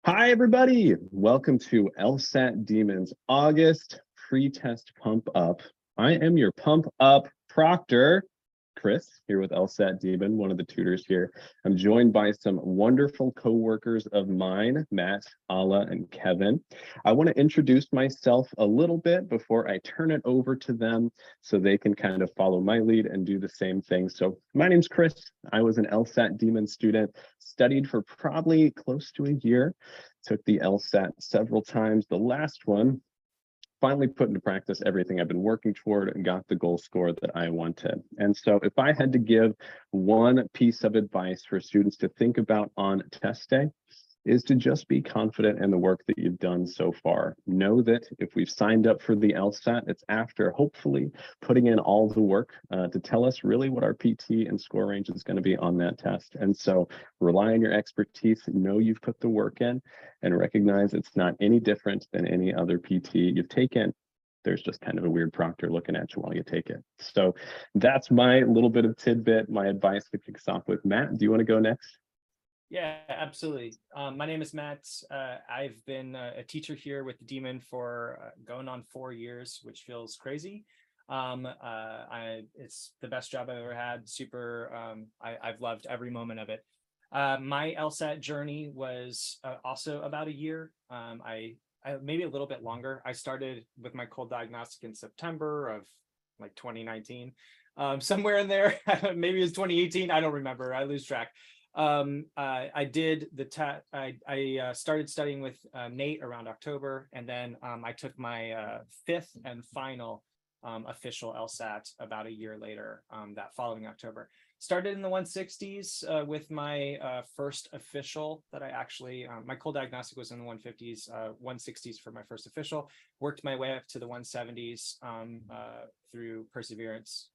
Hi, everybody. Welcome to LSAT Demons August Pretest Pump Up. I am your Pump Up proctor, Chris, here with LSAT Demon, one of the tutors here. I'm joined by some wonderful co-workers of mine, Matt, Ala, and Kevin. I want to introduce myself a little bit before I turn it over to them so they can kind of follow my lead and do the same thing. So my name's Chris. I was an LSAT Demon student, studied for probably close to a year, took the LSAT several times. The last one, finally put into practice everything I've been working toward and got the goal score that I wanted. And so if I had to give one piece of advice for students to think about on test day, is to just be confident in the work that you've done so far. Know that if we've signed up for the LSAT, it's after hopefully putting in all the work to tell us really what our PT and score range is going to be on that test. And so rely on your expertise, know you've put the work in, and recognize it's not any different than any other PT you've taken. There's just kind of a weird proctor looking at you while you take it. So that's my little bit of tidbit, my advice that kicks off with Matt. Do you want to go next? Yeah, absolutely. My name is Matt. I've been a teacher here with the Demon for going on 4 years, which feels crazy. It's the best job I've ever had. I've loved every moment of it. My LSAT journey was also about a year. I maybe a little bit longer. I started with my cold diagnostic in September of like 2019, somewhere in there. Maybe it was 2018. I don't remember. I lose track. I did the test. I started studying with Nate around October, and then I took my fifth and final official LSAT about a year later, that following October. Started in the 160s with my first official that I actually, my cold diagnostic was in the 150s, 160s for my first official. Worked my way up to the 170s through perseverance.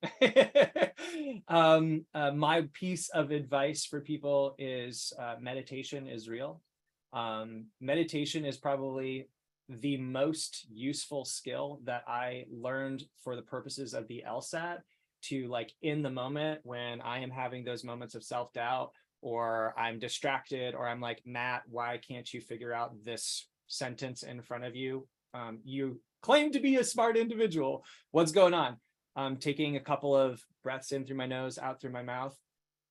My piece of advice for people is meditation is real. Meditation is probably the most useful skill that I learned for the purposes of the LSAT, to like in the moment when I am having those moments of self-doubt, or I'm distracted, or I'm like, Matt, why can't you figure out this sentence in front of you? You claim to be a smart individual. What's going on? Taking a couple of breaths in through my nose, out through my mouth.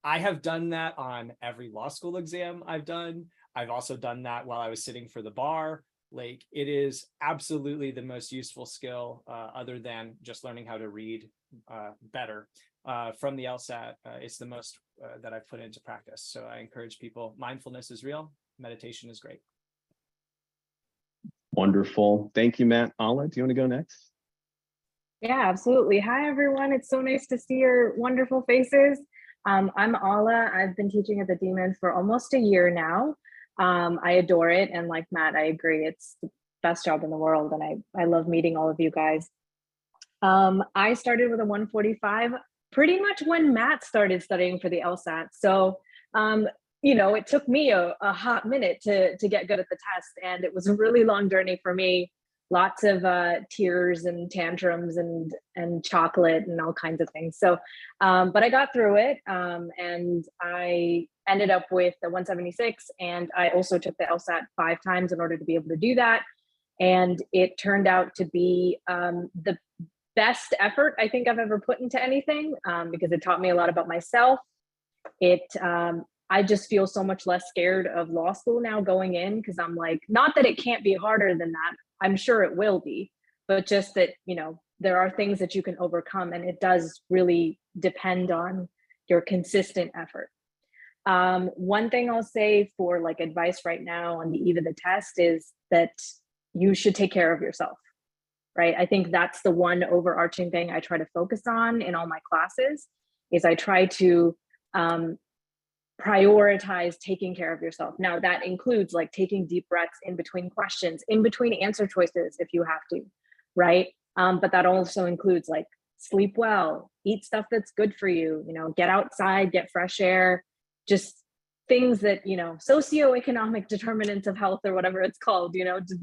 I have done that on every law school exam I've done. I've also done that while I was sitting for the bar. Like, it is absolutely the most useful skill, other than just learning how to read better from the LSAT. It's the most that I've put into practice. So I encourage people, mindfulness is real, meditation is great. Wonderful. Thank you, Matt. Ala, do you want to go next? Yeah, absolutely. Hi, everyone. It's so nice to see your wonderful faces. I'm Ala. I've been teaching at the Demon for almost a year now. I adore it. And like Matt, I agree. It's the best job in the world. And I love meeting all of you guys. I started with a 145 pretty much when Matt started studying for the LSAT. So, it took me a hot minute to get good at the test. And it was a really long journey for me. Lots of tears and tantrums and chocolate and all kinds of things. So, but I got through it, and I ended up with the 176. And I also took the LSAT 5 times in order to be able to do that. And it turned out to be the best effort I think I've ever put into anything, because it taught me a lot about myself. I just feel so much less scared of law school now going in, because I'm like, not that it can't be harder than that. I'm sure it will be, but just that, there are things that you can overcome, and it does really depend on your consistent effort. One thing I'll say for like advice right now on the eve of the test is that you should take care of yourself, right? I think that's the one overarching thing I try to focus on in all my classes, is I try to prioritize taking care of yourself. Now that includes like taking deep breaths in between questions, in between answer choices if you have to, right? But that also includes like sleep well, eat stuff that's good for you, get outside, get fresh air, just things that, socioeconomic determinants of health or whatever it's called,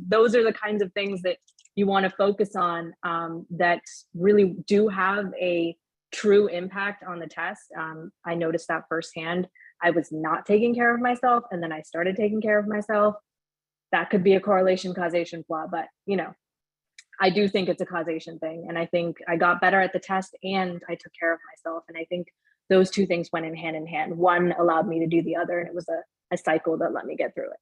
those are the kinds of things that you want to focus on, that really do have a true impact on the test. I noticed that firsthand. I was not taking care of myself, and then I started taking care of myself. that could be a correlation causation flaw, but you know, I do think it's a causation thing. And I think I got better at the test and I took care of myself. And I think those two things went in hand in hand. One allowed me to do the other, and it was a cycle that let me get through it.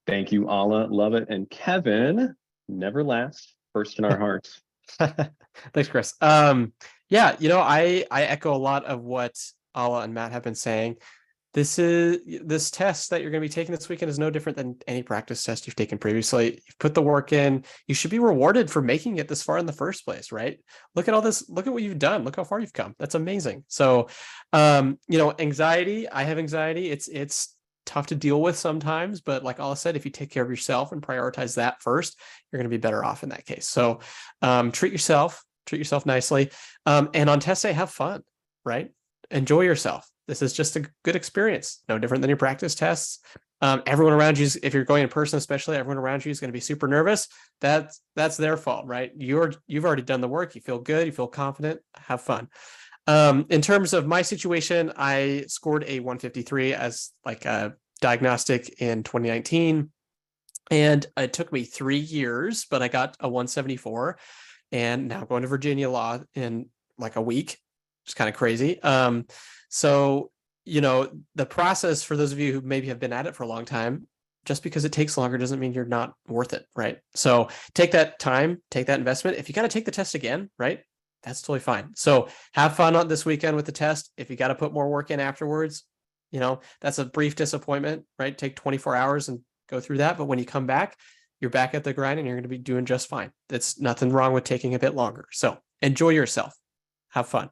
Thank you, Alla. Love it. And Kevin, never last, first in our hearts. Thanks, Chris. Yeah, I echo a lot of what Alla and Matt have been saying. This test that you're going to be taking this weekend is no different than any practice test you've taken previously. You've put the work in. You should be rewarded for making it this far in the first place, right? Look at all this. Look at what you've done. Look how far you've come. That's amazing. So, anxiety. I have anxiety. It's tough to deal with sometimes, but like Alla said, if you take care of yourself and prioritize that first, you're going to be better off in that case. So, treat yourself nicely. And on test day, have fun, right? Enjoy yourself. This is just a good experience, no different than your practice tests. Everyone around you, if you're going in person, especially, everyone around you is going to be super nervous. That's their fault, right? You've already done the work. You feel good. You feel confident. Have fun. In terms of my situation, I scored a 153 as like a diagnostic in 2019. And it took me 3 years, but I got a 174 and now going to Virginia law in like a week. It's kind of crazy. So, the process, for those of you who maybe have been at it for a long time, just because it takes longer doesn't mean you're not worth it, right? So take that time, take that investment. If you got to take the test again, right? That's totally fine. So have fun on this weekend with the test. If you got to put more work in afterwards, that's a brief disappointment, right? Take 24 hours and go through that. But when you come back, you're back at the grind and you're going to be doing just fine. That's nothing wrong with taking a bit longer. So enjoy yourself. Have fun.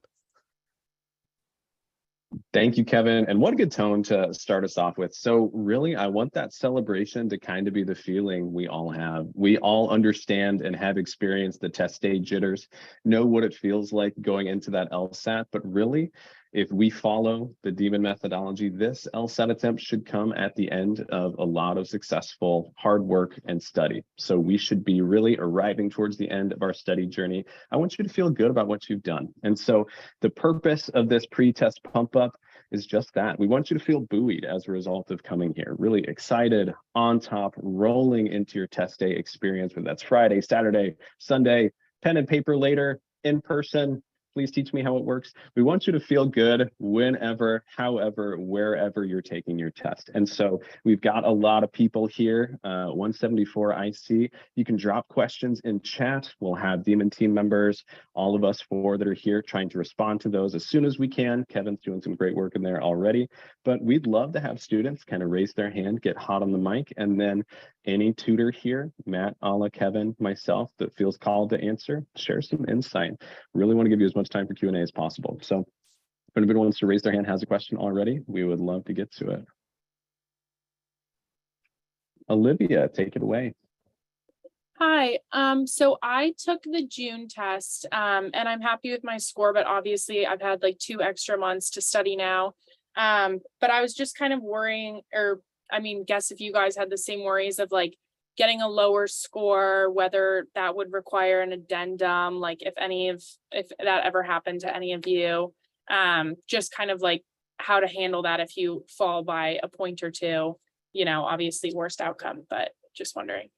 Thank you, Kevin. And what a good tone to start us off with. So really, I want that celebration to kind of be the feeling we all have. We all understand and have experienced the test day jitters, know what it feels like going into that LSAT, but really, if we follow the Demon methodology, this LSAT attempt should come at the end of a lot of successful hard work and study. So we should be really arriving towards the end of our study journey. I want you to feel good about what you've done. And so the purpose of this pre-test pump up is just that. We want you to feel buoyed as a result of coming here, really excited, on top, rolling into your test day experience, whether that's Friday, Saturday, Sunday, pen and paper later, in person. Please teach me how it works. We want you to feel good whenever, however, wherever you're taking your test. And so we've got a lot of people here, 174 I see. You can drop questions in chat. We'll have Demon team members, all of us 4 that are here trying to respond to those as soon as we can. Kevin's doing some great work in there already, but we'd love to have students kind of raise their hand, get hot on the mic, and then any tutor here, Matt, Alla, Kevin, myself, that feels called to answer, share some insight. Really want to give you as much time for Q&A as possible. So if anybody wants to raise their hand, has a question already, we would love to get to it. Olivia, take it away. Hi, so I took the June test, and I'm happy with my score, but obviously I've had like 2 extra months to study now. But I was just kind of worrying, or guess if you guys had the same worries of like getting a lower score, whether that would require an addendum, like if that ever happened to any of you, just kind of like how to handle that if you fall by a point or 2, obviously worst outcome, but just wondering.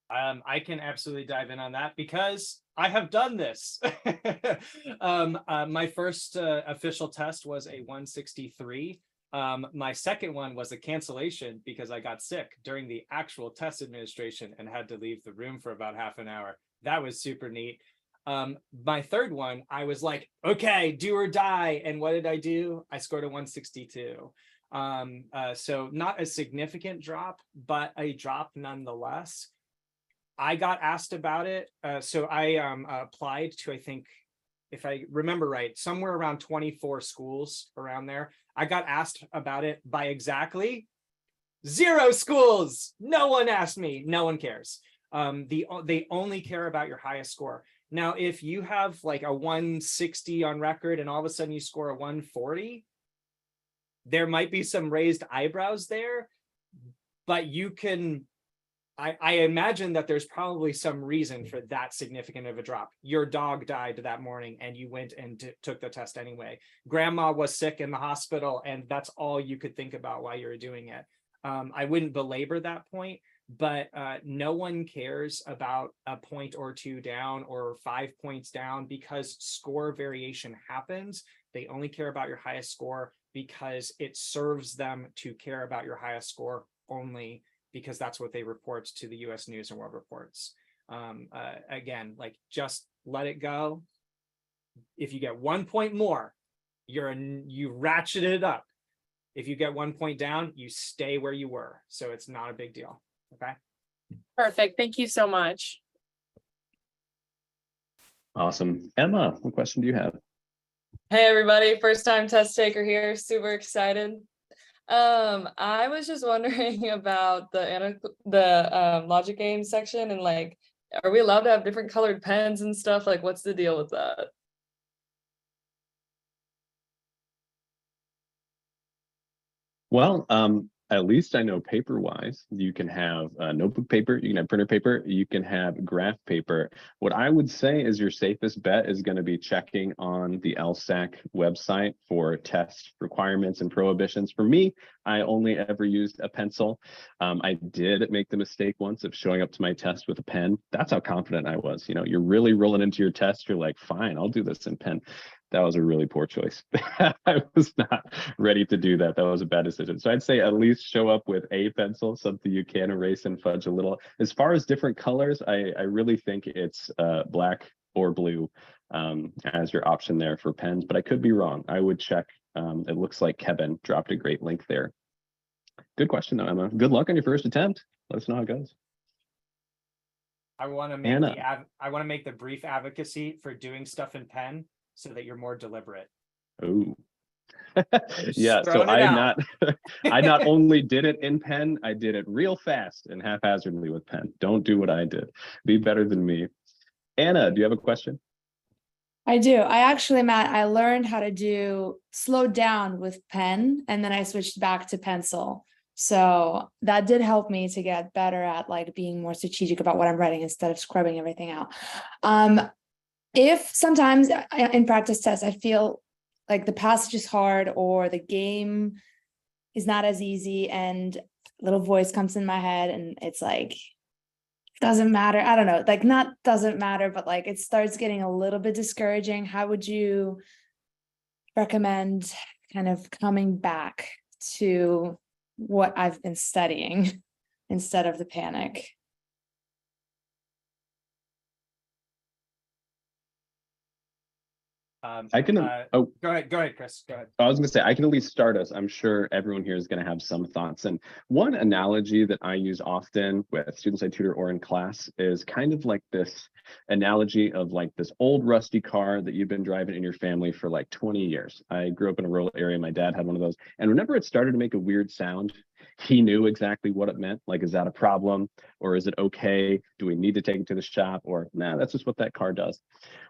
I can absolutely dive in on that because I have done this. My first official test was a 163. My second one was a cancellation because I got sick during the actual test administration and had to leave the room for about half an hour. That was super neat. My third one, I was like, okay, do or die. And what did I do? I scored a 162. So not a significant drop, but a drop nonetheless. I got asked about it. So I applied to, I think, if I remember right, somewhere around 24 schools around there. I got asked about it by exactly 0 schools. No one asked me. No one cares. They only care about your highest score. Now, if you have like a 160 on record and all of a sudden you score a 140, there might be some raised eyebrows there, but you can, I imagine that there's probably some reason for that significant of a drop. Your dog died that morning and you went and took the test anyway. Grandma was sick in the hospital and that's all you could think about while you were doing it. I wouldn't belabor that point, but no one cares about a point or two down or 5 points down because score variation happens. They only care about your highest score because it serves them to care about your highest score only because that's what they report to the US News and World Reports. Again, like just let it go. If you get 1 point more, you ratcheted it up. If you get 1 point down, you stay where you were. So it's not a big deal. Okay. Perfect. Thank you so much. Awesome. Emma, what question do you have? Hey everybody, first time test taker here, super excited. I was just wondering about the logic game section and like, are we allowed to have different colored pens and stuff? Like, what's the deal with that? Well, at least I know paper wise, you can have notebook paper, you can have printer paper, you can have graph paper. What I would say is your safest bet is going to be checking on the LSAC website for test requirements and prohibitions. For me, I only ever used a pencil. I did make the mistake once of showing up to my test with a pen. That's how confident I was. You know, you're really rolling into your test. You're like, fine, I'll do this in pen. That was a really poor choice. I was not ready to do that. That was a bad decision. So I'd say at least show up with a pencil, something you can erase and fudge a little. As far as different colors, I really think it's black or blue as your option there for pens, but I could be wrong. I would check. It looks like Kevin dropped a great link there. Good question, though, Emma. Good luck on your first attempt. Let us know how it goes. I want to make the brief advocacy for doing stuff in pen so that you're more deliberate. Oh, yeah. So throwing it out. I not only did it in pen, I did it real fast and haphazardly with pen. Don't do what I did. Be better than me. Anna, do you have a question? I do. I actually, Matt, I learned how to do slow down with pen and then I switched back to pencil. So that did help me to get better at like being more strategic about what I'm writing instead of scrubbing everything out. If sometimes in practice tests, I feel like the passage is hard or the game is not as easy and a little voice comes in my head and it's like, doesn't matter. I don't know, like not doesn't matter, but like it starts getting a little bit discouraging. How would you recommend kind of coming back to what I've been studying instead of the panic? I can. Go ahead, Chris. Go ahead. I was going to say, I can at least start us. I'm sure everyone here is going to have some thoughts. And one analogy that I use often with students I tutor or in class is kind of like this analogy of like this old rusty car that you've been driving in your family for like 20 years. I grew up in a rural area. My dad had one of those. And whenever it started to make a weird sound, he knew exactly what it meant. Like, is that a problem? Or is it okay? Do we need to take it to the shop? Or nah, that's just what that car does.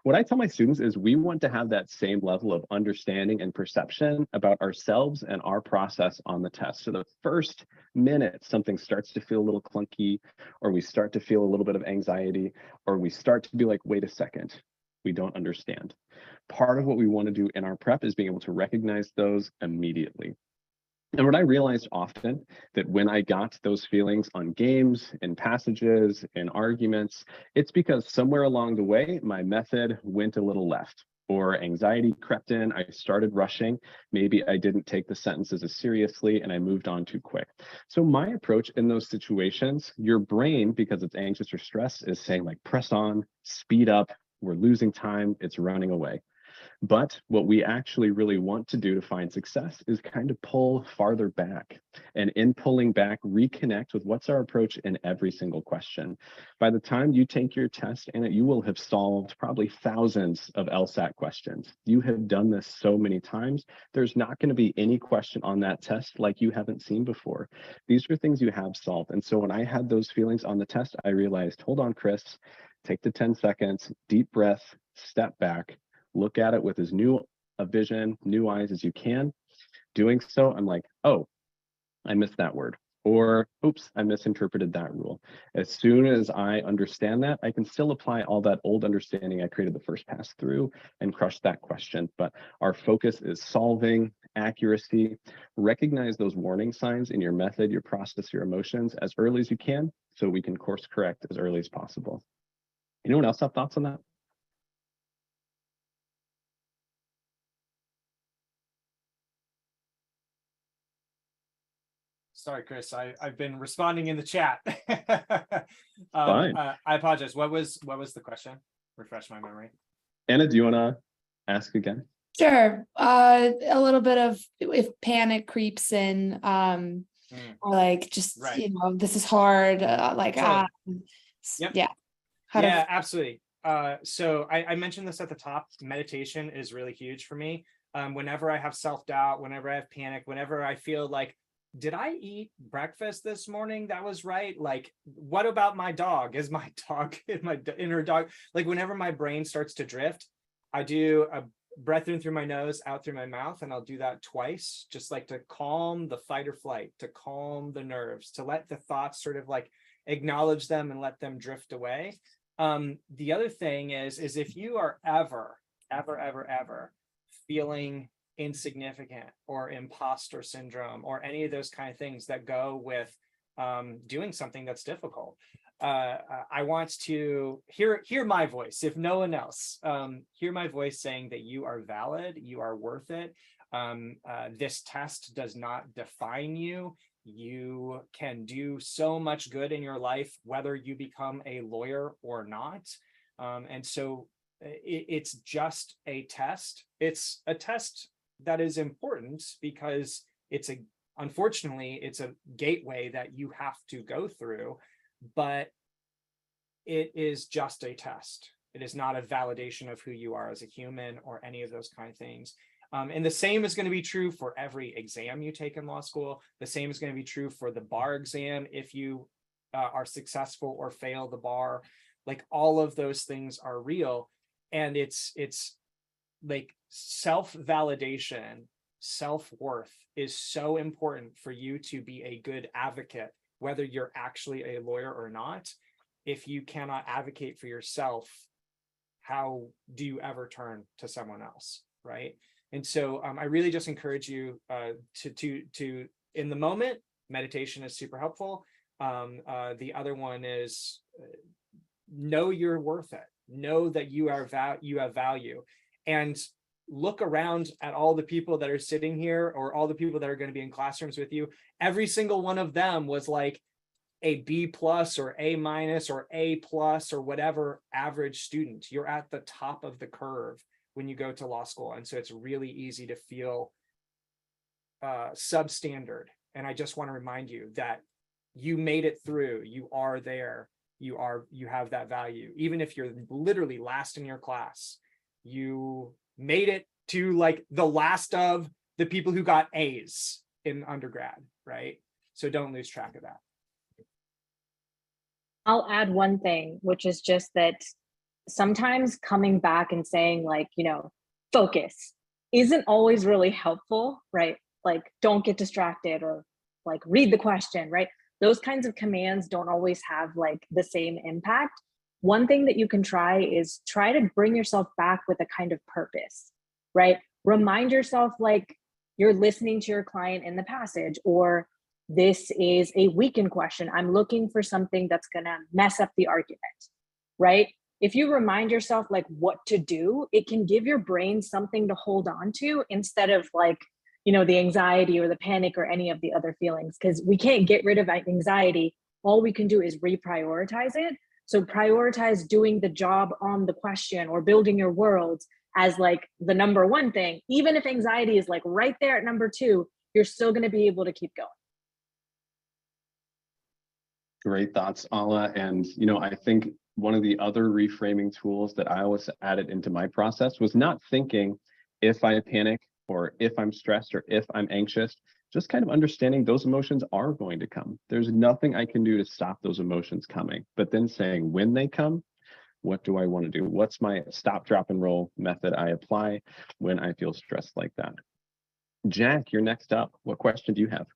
What I tell my students is we want to have that same level of understanding and perception about ourselves and our process on the test. So the first minute something starts to feel a little clunky, or we start to feel a little bit of anxiety, or we start to be like, wait a second, we don't understand. Part of what we want to do in our prep is being able to recognize those immediately. And what I realized often that when I got those feelings on games, in passages, in arguments, it's because somewhere along the way, my method went a little left or anxiety crept in. I started rushing. Maybe I didn't take the sentences as seriously and I moved on too quick. So my approach in those situations, your brain, because it's anxious or stressed, is saying like, press on, speed up, we're losing time, it's running away. But what we actually really want to do to find success is kind of pull farther back. And in pulling back, reconnect with what's our approach in every single question. By the time you take your test, Anna, you will have solved probably thousands of LSAT questions. You have done this so many times. There's not going to be any question on that test like you haven't seen before. These are things you have solved. And so when I had those feelings on the test, I realized, hold on, Chris, take the 10 seconds, deep breath, step back, look at it with as new a vision, new eyes as you can. Doing so, I'm like, oh, I missed that word. or oops, I misinterpreted that rule. As soon as I understand that, I can still apply all that old understanding I created the first pass through and crush that question. But our focus is solving, accuracy. Recognize those warning signs in your method, your process, your emotions as early as you can, so we can course correct as early as possible. Anyone else have thoughts on that? Sorry, Chris, I've been responding in the chat. Fine. I apologize. What was the question? Refresh my memory. Anna, do you want to ask again? Sure. A little bit of if panic creeps in, or like just Right. you know, this is hard. Totally. Yep. Yeah. Yeah, absolutely. So I mentioned this at the top. Meditation is really huge for me. Whenever I have self-doubt, whenever I have panic, whenever I feel like, did I eat breakfast this morning? That was right. Like, what about my dog? Is my dog in her dog? Like, whenever my brain starts to drift, I do a breath in through my nose, out through my mouth, and I'll do that twice, just like to calm the fight or flight, to calm the nerves, to let the thoughts sort of like acknowledge them and let them drift away. The other thing is if you are ever feeling insignificant or imposter syndrome or any of those kind of things that go with doing something that's difficult, I want to hear my voice, if no one else, hear my voice saying that you are valid, you are worth it. This test does not define you. You can do so much good in your life, whether you become a lawyer or not. And so it's just a test. It's a test that is important because unfortunately, it's a gateway that you have to go through, but it is just a test. It is not a validation of who you are as a human or any of those kind of things. And the same is going to be true for every exam you take in law school. The same is going to be true for the bar exam if you are successful or fail the bar. Like, all of those things are real. And it's like self-validation, self-worth is so important for you to be a good advocate, whether you're actually a lawyer or not. If you cannot advocate for yourself, how do you ever turn to someone else, right? And so I really just encourage you to in the moment, meditation is super helpful. The other one is know you're worth it. Know that you have value, and look around at all the people that are sitting here or all the people that are going to be in classrooms with you. Every single one of them was like a B+ or A- or A+ or whatever average student. You're at the top of the curve when you go to law school. And so it's really easy to feel substandard. And I just want to remind you that you made it through. You are there. You have that value. Even if you're literally last in your class, you made it to like the last of the people who got A's in undergrad, right? So don't lose track of that. I'll add one thing, which is just that sometimes coming back and saying like, focus isn't always really helpful, right? Like, don't get distracted, or like read the question, right? Those kinds of commands don't always have like the same impact. One thing that you can try is try to bring yourself back with a kind of purpose, right? Remind yourself like you're listening to your client in the passage, or this is a weekend question. I'm looking for something that's going to mess up the argument, right? If you remind yourself like what to do, it can give your brain something to hold on to instead of like, the anxiety or the panic or any of the other feelings, because we can't get rid of anxiety. All we can do is reprioritize it. So prioritize doing the job on the question or building your world as like the number one thing. Even if anxiety is like right there at number 2, you're still going to be able to keep going. Great thoughts, Ala. And, I think one of the other reframing tools that I always added into my process was not thinking if I panic or if I'm stressed or if I'm anxious, just kind of understanding those emotions are going to come. There's nothing I can do to stop those emotions coming, but then saying when they come, what do I want to do? What's my stop, drop, and roll method I apply when I feel stressed like that? Jack, you're next up. What question do you have?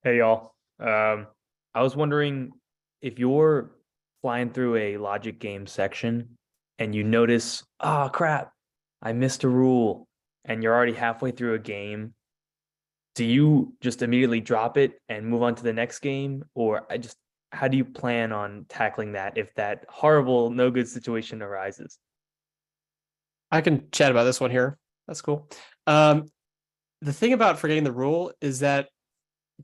Hey y'all. I was wondering if you're flying through a logic game section and you notice, oh crap, I missed a rule, and you're already halfway through a game. Do you just immediately drop it and move on to the next game? Or how do you plan on tackling that if that horrible, no good situation arises? I can chat about this one here. That's cool. The thing about forgetting the rule is that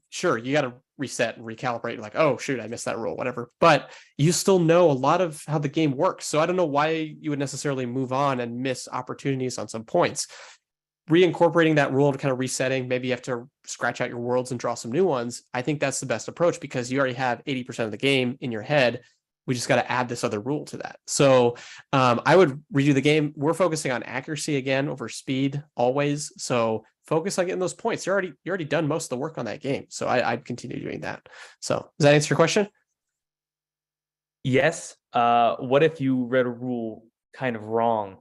sure, you got to reset and recalibrate. Like, oh shoot, I missed that rule, whatever. But you still know a lot of how the game works. So I don't know why you would necessarily move on and miss opportunities on some points. Reincorporating that rule and kind of resetting, maybe you have to scratch out your worlds and draw some new ones. I think that's the best approach because you already have 80% of the game in your head. We just got to add this other rule to that. So I would redo the game. We're focusing on accuracy again over speed always. So focus on getting those points. You're already done most of the work on that game. So I'd continue doing that. So does that answer your question? Yes. What if you read a rule kind of wrong?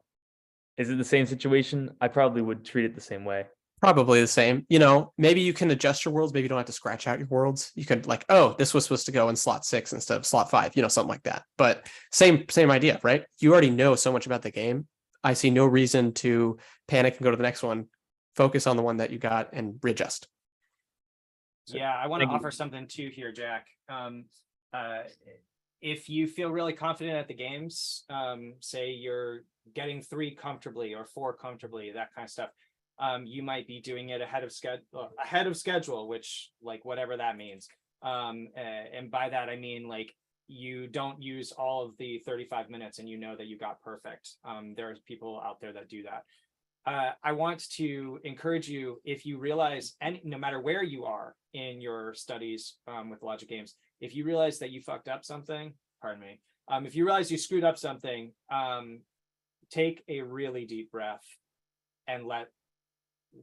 Is it the same situation? I probably would treat it the same way. Probably the same. You know, maybe you can adjust your worlds. Maybe you don't have to scratch out your worlds. You could like, oh, this was supposed to go in slot 6 instead of slot 5, you know, something like that. But same idea, right? You already know so much about the game. I see no reason to panic and go to the next one. Focus on the one that you got and readjust. Yeah, I want to Thank you. offer something too here, Jack. If you feel really confident at the games, say you're getting 3 comfortably or 4 comfortably, that kind of stuff, you might be doing it ahead of schedule, which like whatever that means. And by that I mean like you don't use all of the 35 minutes and you know that you got perfect. There's people out there that do that. I want to encourage you, if you realize, no matter where you are in your studies with logic games, if you realize that you fucked up something, pardon me, if you realize you screwed up something, take a really deep breath and let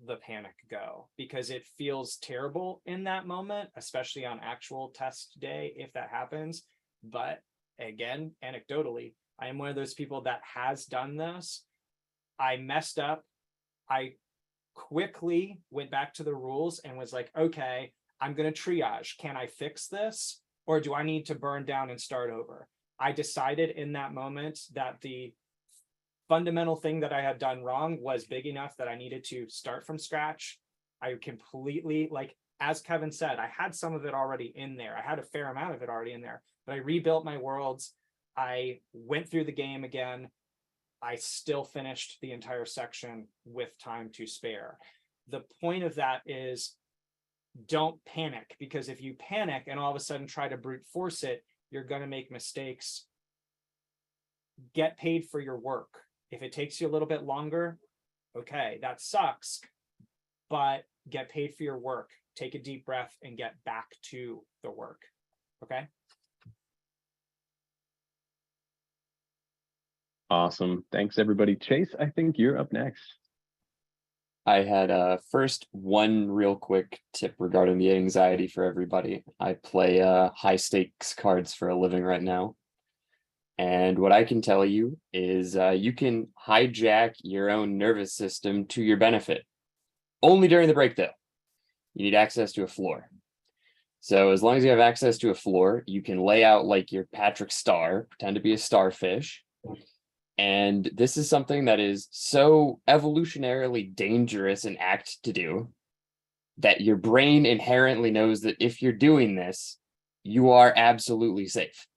the panic go, because it feels terrible in that moment, especially on actual test day if that happens. But again, anecdotally, I am one of those people that has done this. I messed up. I quickly went back to the rules and was like, okay, I'm going to triage. Can I fix this? Or do I need to burn down and start over? I decided in that moment that the fundamental thing that I had done wrong was big enough that I needed to start from scratch. I completely, like, as Kevin said, I had some of it already in there. I had a fair amount of it already in there, but I rebuilt my worlds. I went through the game again. I still finished the entire section with time to spare. The point of that is don't panic, because if you panic and all of a sudden try to brute force it, you're going to make mistakes. Get paid for your work. If it takes you a little bit longer, okay, that sucks, but get paid for your work. Take a deep breath and get back to the work. Okay. Awesome. Thanks, everybody. Chase, I think you're up next. I had first one real quick tip regarding the anxiety for everybody. I play high stakes cards for a living right now. And what I can tell you is you can hijack your own nervous system to your benefit. Only during the break, though. You need access to a floor. So as long as you have access to a floor, you can lay out like your Patrick Star, pretend to be a starfish. And this is something that is so evolutionarily dangerous and apt to do that your brain inherently knows that if you're doing this, you are absolutely safe.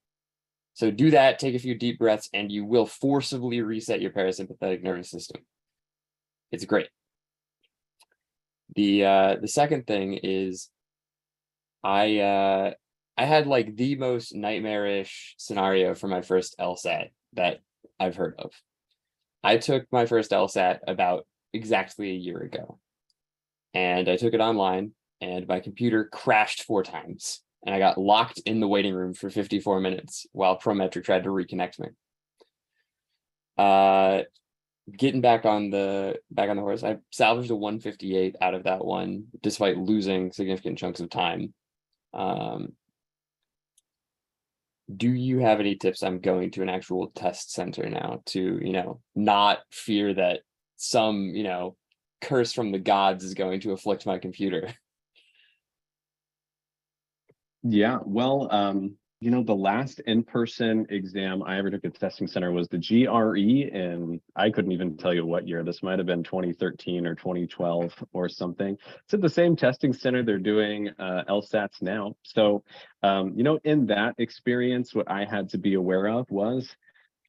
So do that, take a few deep breaths, and you will forcibly reset your parasympathetic nervous system. It's great. The second thing is I had like the most nightmarish scenario for my first LSAT that I've heard of. I took my first LSAT about exactly a year ago, and I took it online, and my computer crashed 4 times, and I got locked in the waiting room for 54 minutes while Prometric tried to reconnect me. Getting back on the horse, I salvaged a 158 out of that one, despite losing significant chunks of time. Do you have any tips? I'm going to an actual test center now to, not fear that some, curse from the gods is going to afflict my computer. Yeah, well, the last in-person exam I ever took at the testing center was the GRE, and I couldn't even tell you what year. This might have been 2013 or 2012 or something. It's at the same testing center they're doing LSATs now. So, in that experience, what I had to be aware of was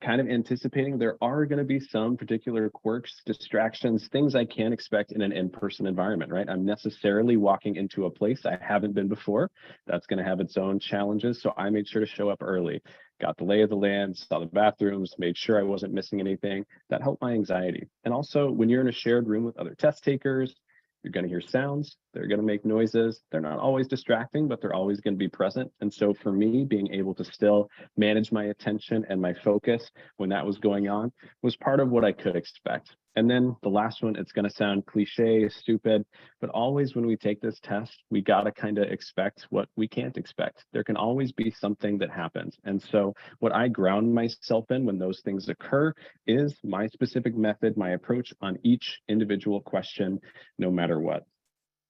kind of anticipating there are going to be some particular quirks, distractions, things I can't expect in an in-person environment, right? I'm necessarily walking into a place I haven't been before. That's going to have its own challenges. So I made sure to show up early, got the lay of the land, saw the bathrooms, made sure I wasn't missing anything. That helped my anxiety. And also, when you're in a shared room with other test takers, you're going to hear sounds, they're going to make noises. They're not always distracting, but they're always going to be present. And so for me, being able to still manage my attention and my focus when that was going on was part of what I could expect. And then the last one, it's going to sound cliche, stupid, but always when we take this test, we got to kind of expect what we can't expect. There can always be something that happens. And so what I ground myself in when those things occur is my specific method, my approach on each individual question, no matter what.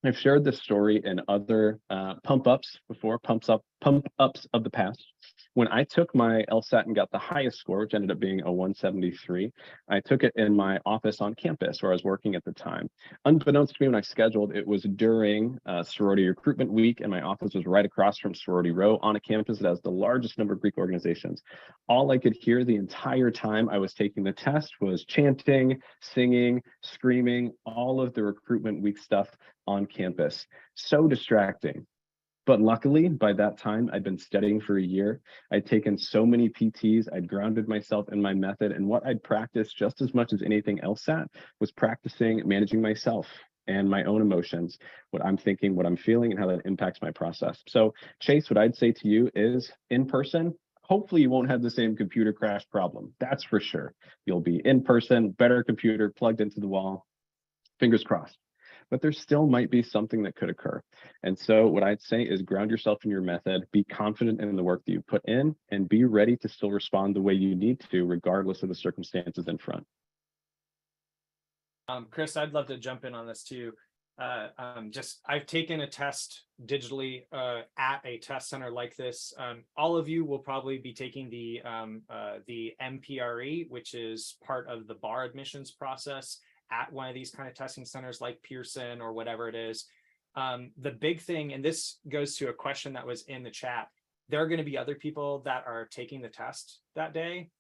I've shared this story in other pump ups before, pump ups of the past. When I took my LSAT and got the highest score, which ended up being a 173, I took it in my office on campus where I was working at the time. Unbeknownst to me, when I scheduled, it was during sorority recruitment week, and my office was right across from Sorority Row on a campus that has the largest number of Greek organizations. All I could hear the entire time I was taking the test was chanting, singing, screaming, all of the recruitment week stuff on campus. So distracting. But luckily, by that time, I'd been studying for a year. I'd taken so many PTs, I'd grounded myself in my method, and what I'd practiced just as much as anything else at was practicing managing myself and my own emotions, what I'm thinking, what I'm feeling, and how that impacts my process. So, Chase, what I'd say to you is in person, hopefully you won't have the same computer crash problem. That's for sure. You'll be in person, better computer plugged into the wall, fingers crossed. But there still might be something that could occur. And so what I'd say is ground yourself in your method, be confident in the work that you put in, and be ready to still respond the way you need to, regardless of the circumstances in front. Chris, I'd love to jump in on this too. I've taken a test digitally at a test center like this. All of you will probably be taking the MPRE, which is part of the bar admissions process at one of these kind of testing centers like Pearson or whatever it is. The big thing, and this goes to a question that was in the chat, there are going to be other people that are taking the test that day.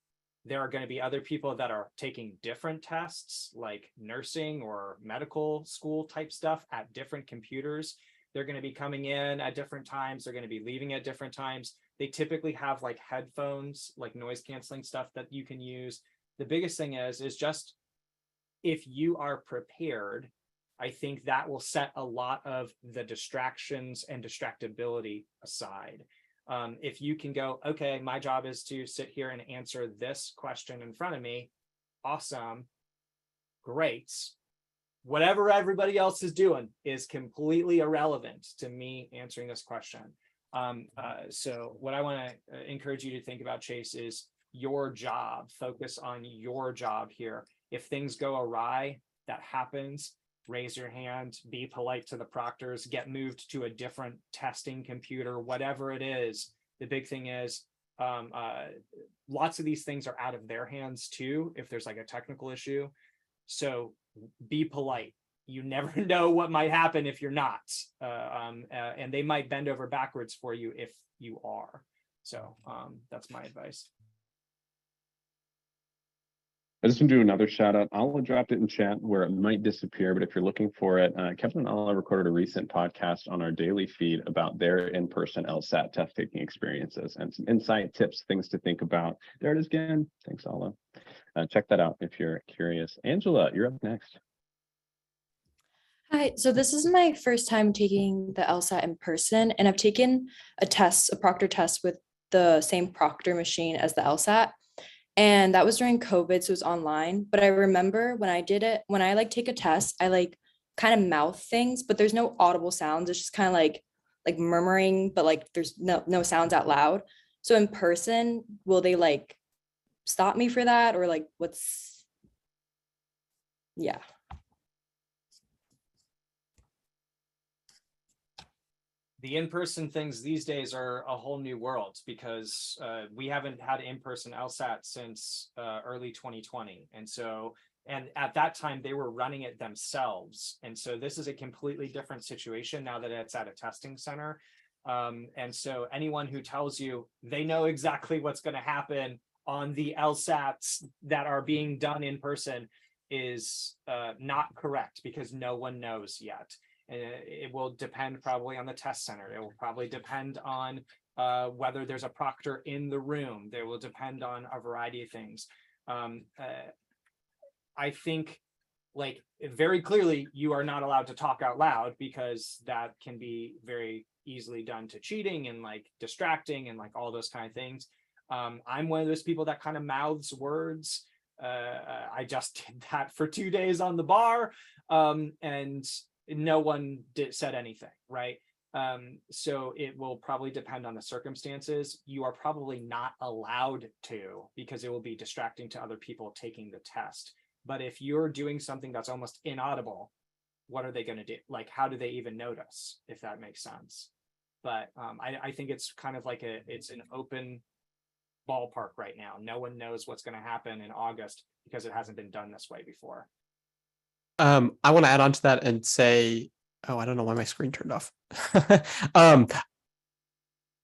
There are going to be other people that are taking different tests like nursing or medical school type stuff at different computers. They're going to be coming in at different times. They're going to be leaving at different times. They typically have like headphones, like noise canceling stuff that you can use. The biggest thing is just if you are prepared, I think that will set a lot of the distractions and distractibility aside. If you can go, okay, my job is to sit here and answer this question in front of me. Awesome. Great. Whatever everybody else is doing is completely irrelevant to me answering this question. So what I want to encourage you to think about, Chase, is your job. Focus on your job here. If things go awry, that happens. Raise your hand, be polite to the proctors, get moved to a different testing computer, whatever it is. The big thing is lots of these things are out of their hands too, if there's like a technical issue. So be polite. You never know what might happen if you're not. And they might bend over backwards for you if you are. So that's my advice. I just want to do another shout out. Ala dropped it in chat where it might disappear, but if you're looking for it, Kevin and Ala recorded a recent podcast on our daily feed about their in-person LSAT test taking experiences and some insight tips, things to think about. There it is again. Thanks, Ala. Check that out if you're curious. Angela, you're up next. Hi, so this is my first time taking the LSAT in person, and I've taken a proctor test with the same proctor machine as the LSAT. And that was during COVID, so it was online. But I remember when I did it, when I like take a test, I like kind of mouth things, but there's no audible sounds. It's just kind of like murmuring, but like there's no sounds out loud. So in person, will they like stop me for that, or like what's, yeah. The in-person things these days are a whole new world because we haven't had in-person LSAT since early 2020. And at that time they were running it themselves. And so this is a completely different situation now that it's at a testing center. And so anyone who tells you they know exactly what's going to happen on the LSATs that are being done in person is not correct, because no one knows yet. It will depend probably on the test center. It will probably depend on whether there's a proctor in the room. There will depend on a variety of things. I think, like, very clearly you are not allowed to talk out loud, because that can be very easily done to cheating and like distracting and like all those kind of things. I'm one of those people that kind of mouths words. I just did that for 2 days on the bar, and no one said anything, right? So it will probably depend on the circumstances. You are probably not allowed to, because it will be distracting to other people taking the test. But if you're doing something that's almost inaudible, what are they going to do? Like, how do they even notice, if that makes sense? But I think it's kind of like it's an open ballpark right now. No one knows what's going to happen in August because it hasn't been done this way before. I want to add on to that and say, oh, I don't know why my screen turned off.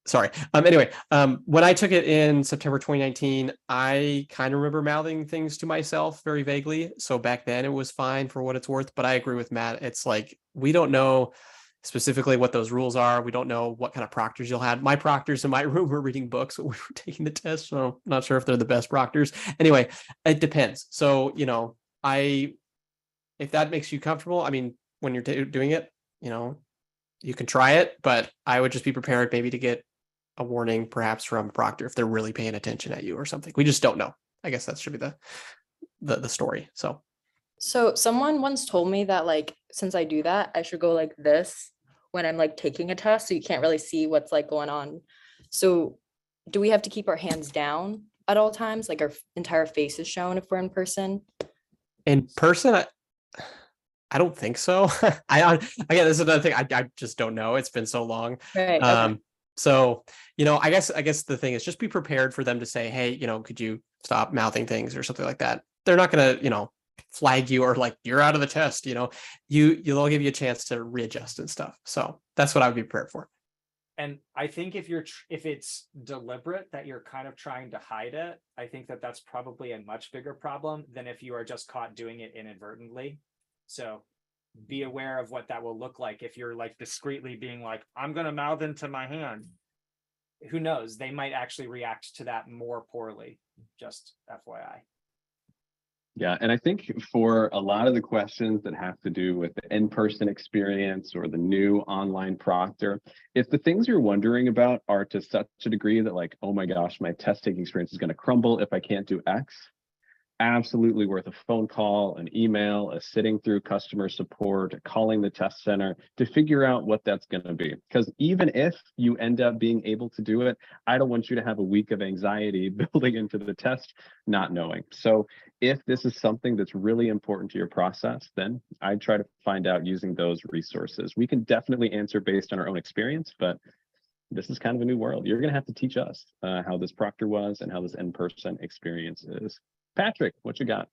Sorry. Anyway, when I took it in September 2019, I kind of remember mouthing things to myself very vaguely. So back then it was fine for what it's worth. But I agree with Matt. It's like, we don't know specifically what those rules are. We don't know what kind of proctors you'll have. My proctors in my room were reading books when we were taking the test. So I'm not sure if they're the best proctors. Anyway, it depends. So, if that makes you comfortable, I mean, when you're doing it, you can try it, but I would just be prepared maybe to get a warning perhaps from a proctor if they're really paying attention at you or something. We just don't know. I guess that should be the story. So someone once told me that, like, since I do that, I should go like this when I'm like taking a test, so you can't really see what's like going on. So do we have to keep our hands down at all times? Like, our entire face is shown if we're in person? In person, I don't think so. Again, this is another thing. I just don't know. It's been so long. Right. Okay. So, I guess the thing is just be prepared for them to say, hey, could you stop mouthing things or something like that. They're not going to, flag you or like, you're out of the test, they'll give you a chance to readjust and stuff. So that's what I would be prepared for. And I think if it's deliberate that you're kind of trying to hide it, I think that's probably a much bigger problem than if you are just caught doing it inadvertently. So be aware of what that will look like if you're like discreetly being like, I'm going to mouth into my hand. Who knows? They might actually react to that more poorly. Just FYI. Yeah, and I think for a lot of the questions that have to do with the in-person experience or the new online proctor, if the things you're wondering about are to such a degree that like, oh my gosh, my test taking experience is going to crumble if I can't do X, absolutely worth a phone call, an email, a sitting through customer support, calling the test center to figure out what that's going to be. Because even if you end up being able to do it, I don't want you to have a week of anxiety building into the test, not knowing. So if this is something that's really important to your process, then I'd try to find out using those resources. We can definitely answer based on our own experience, but this is kind of a new world. You're going to have to teach us how this proctor was and how this in-person experience is. Patrick, what you got?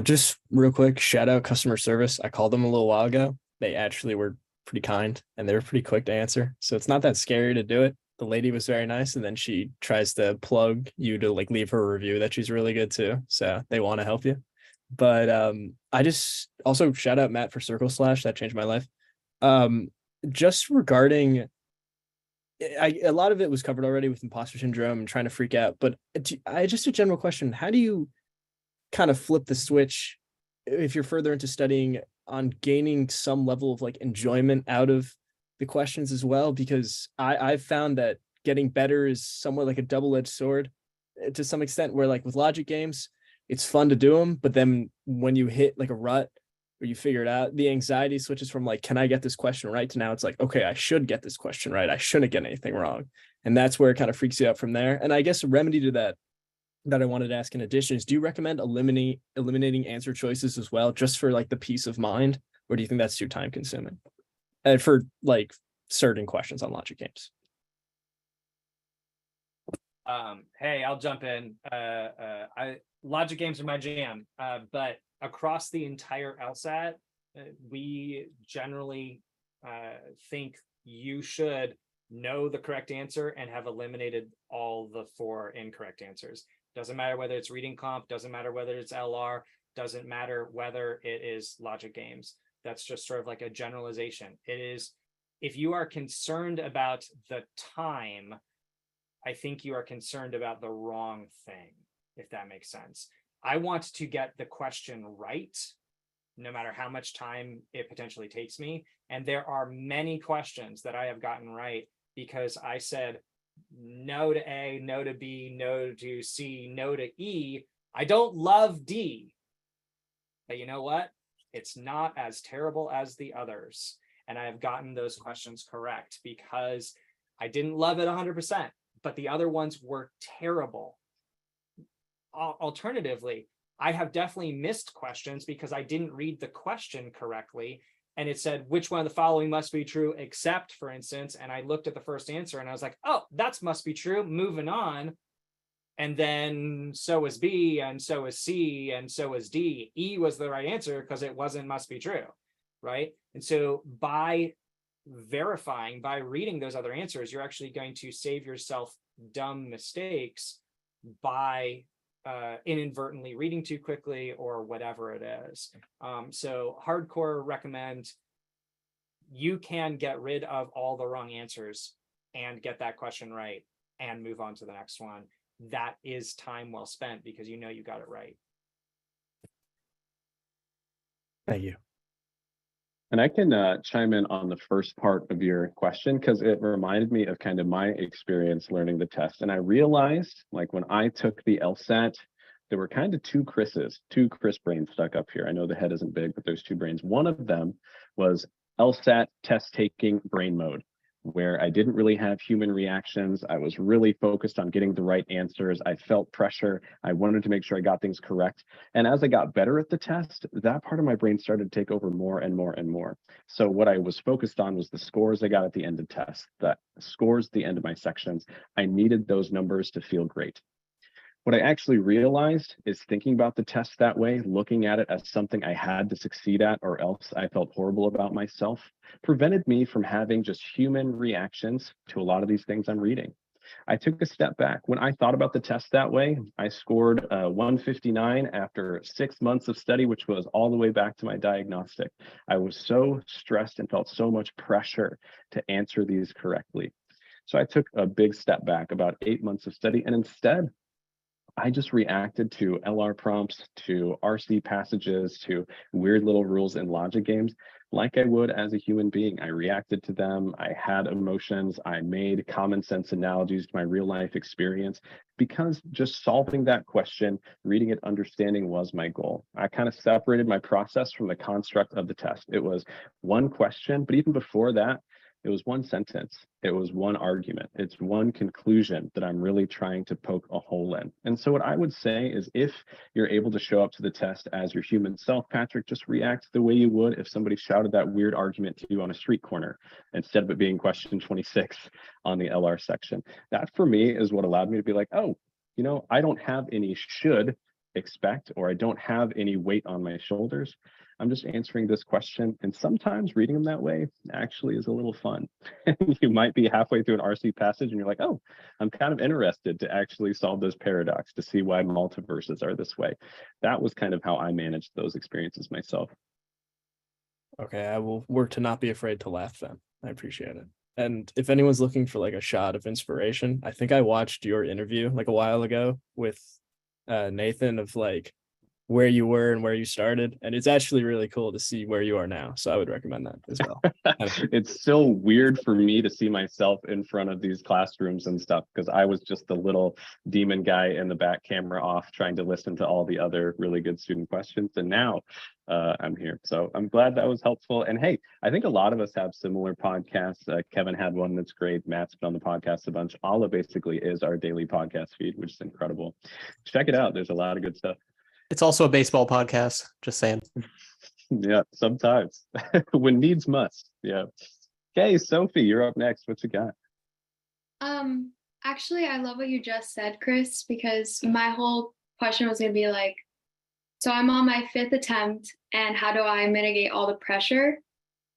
Just real quick, shout out customer service. I called them a little while ago. They actually were pretty kind and they were pretty quick to answer. So it's not that scary to do it. The lady was very nice, and then she tries to plug you to like leave her a review that she's really good too. So they want to help you. But I just also shout out Matt for Circle Slash. That changed my life. Just regarding a lot of it was covered already with imposter syndrome and trying to freak out, but just a general question: how do you kind of flip the switch if you're further into studying on gaining some level of like enjoyment out of the questions as well? Because I've found that getting better is somewhat like a double-edged sword to some extent, where like with logic games, it's fun to do them, but then when you hit like a rut or you figure it out, the anxiety switches from like, can I get this question right, to now it's like, okay, I should get this question right. I shouldn't get anything wrong. And that's where it kind of freaks you out from there. And I guess a remedy to that I wanted to ask in addition is, do you recommend eliminating answer choices as well, just for like the peace of mind? Or do you think that's too time consuming? And for like certain questions on logic games. Hey, I'll jump in. Logic games are my jam, but across the entire LSAT, we generally think you should know the correct answer and have eliminated all the 4 incorrect answers. Doesn't matter whether it's reading comp, doesn't matter whether it's LR, doesn't matter whether it is logic games. That's just sort of like a generalization. It is, if you are concerned about the time, I think you are concerned about the wrong thing, if that makes sense. I want to get the question right, no matter how much time it potentially takes me. And there are many questions that I have gotten right because I said no to A, no to B, no to C, no to E. I don't love D. But you know what? It's not as terrible as the others. And I have gotten those questions correct because I didn't love it 100%, but the other ones were terrible. Alternatively, I have definitely missed questions because I didn't read the question correctly. And it said, which one of the following must be true, except, for instance, and I looked at the first answer and I was like, oh, that must be true, moving on. And then so is B, and so is C, and so is D. E was the right answer because it wasn't must be true, right? And so by verifying, by reading those other answers, you're actually going to save yourself dumb mistakes by inadvertently reading too quickly or whatever it is. So hardcore recommend you can get rid of all the wrong answers and get that question right and move on to the next one. That is time well spent because you know you got it right. Thank you. And I can chime in on the first part of your question because it reminded me of kind of my experience learning the test. And I realized, like, when I took the LSAT, there were kind of two Chris brains stuck up here. I know the head isn't big, but there's 2 brains. One of them was LSAT test taking brain mode, where I didn't really have human reactions. I was really focused on getting the right answers. I felt pressure. I wanted to make sure I got things correct. And as I got better at the test, that part of my brain started to take over more and more and more. So what I was focused on was the scores I got at the end of tests, the scores at the end of my sections. I needed those numbers to feel great. What I actually realized is thinking about the test that way, looking at it as something I had to succeed at or else I felt horrible about myself, prevented me from having just human reactions to a lot of these things I'm reading. I took a step back. When I thought about the test that way, I scored 159 after 6 months of study, which was all the way back to my diagnostic. I was so stressed and felt so much pressure to answer these correctly. So I took a big step back, about 8 months of study, and instead, I just reacted to LR prompts, to RC passages, to weird little rules in logic games, like I would as a human being. I reacted to them. I had emotions. I made common sense analogies to my real life experience because just solving that question, reading it, understanding was my goal. I kind of separated my process from the construct of the test. It was one question, but even before that, it was one sentence. It was one argument. It's one conclusion that I'm really trying to poke a hole in. And so what I would say is if you're able to show up to the test as your human self, Patrick, just react the way you would if somebody shouted that weird argument to you on a street corner instead of it being question 26 on the LR section. That for me is what allowed me to be like, oh, you know, I don't have any should expect, or I don't have any weight on my shoulders. I'm just answering this question. And sometimes reading them that way actually is a little fun. You might be halfway through an RC passage and you're like, oh, I'm kind of interested to actually solve this paradox, to see why multiverses are this way. That was kind of how I managed those experiences myself. Okay, I will work to not be afraid to laugh then. I appreciate it. And if anyone's looking for like a shot of inspiration, I think I watched your interview like a while ago with Nathan of like where you were and where you started, and it's actually really cool to see where you are now, so I would recommend that as well. It's still weird for me to see myself in front of these classrooms and stuff because I was just the little demon guy in the back, camera off, trying to listen to all the other really good student questions, and now I'm here. So I'm glad that was helpful. And hey, I think a lot of us have similar podcasts. Kevin had one that's great. Matt's been on the podcast a bunch. Alla basically is our daily podcast feed, which is incredible. Check it out. There's a lot of good stuff. It's also a baseball podcast, just saying. Yeah, sometimes when needs must. Yeah. Okay, Sophie, you're up next. What you got? Actually, I love what you just said, Chris, because my whole question was going to be like, so I'm on my 5th attempt, and how do I mitigate all the pressure?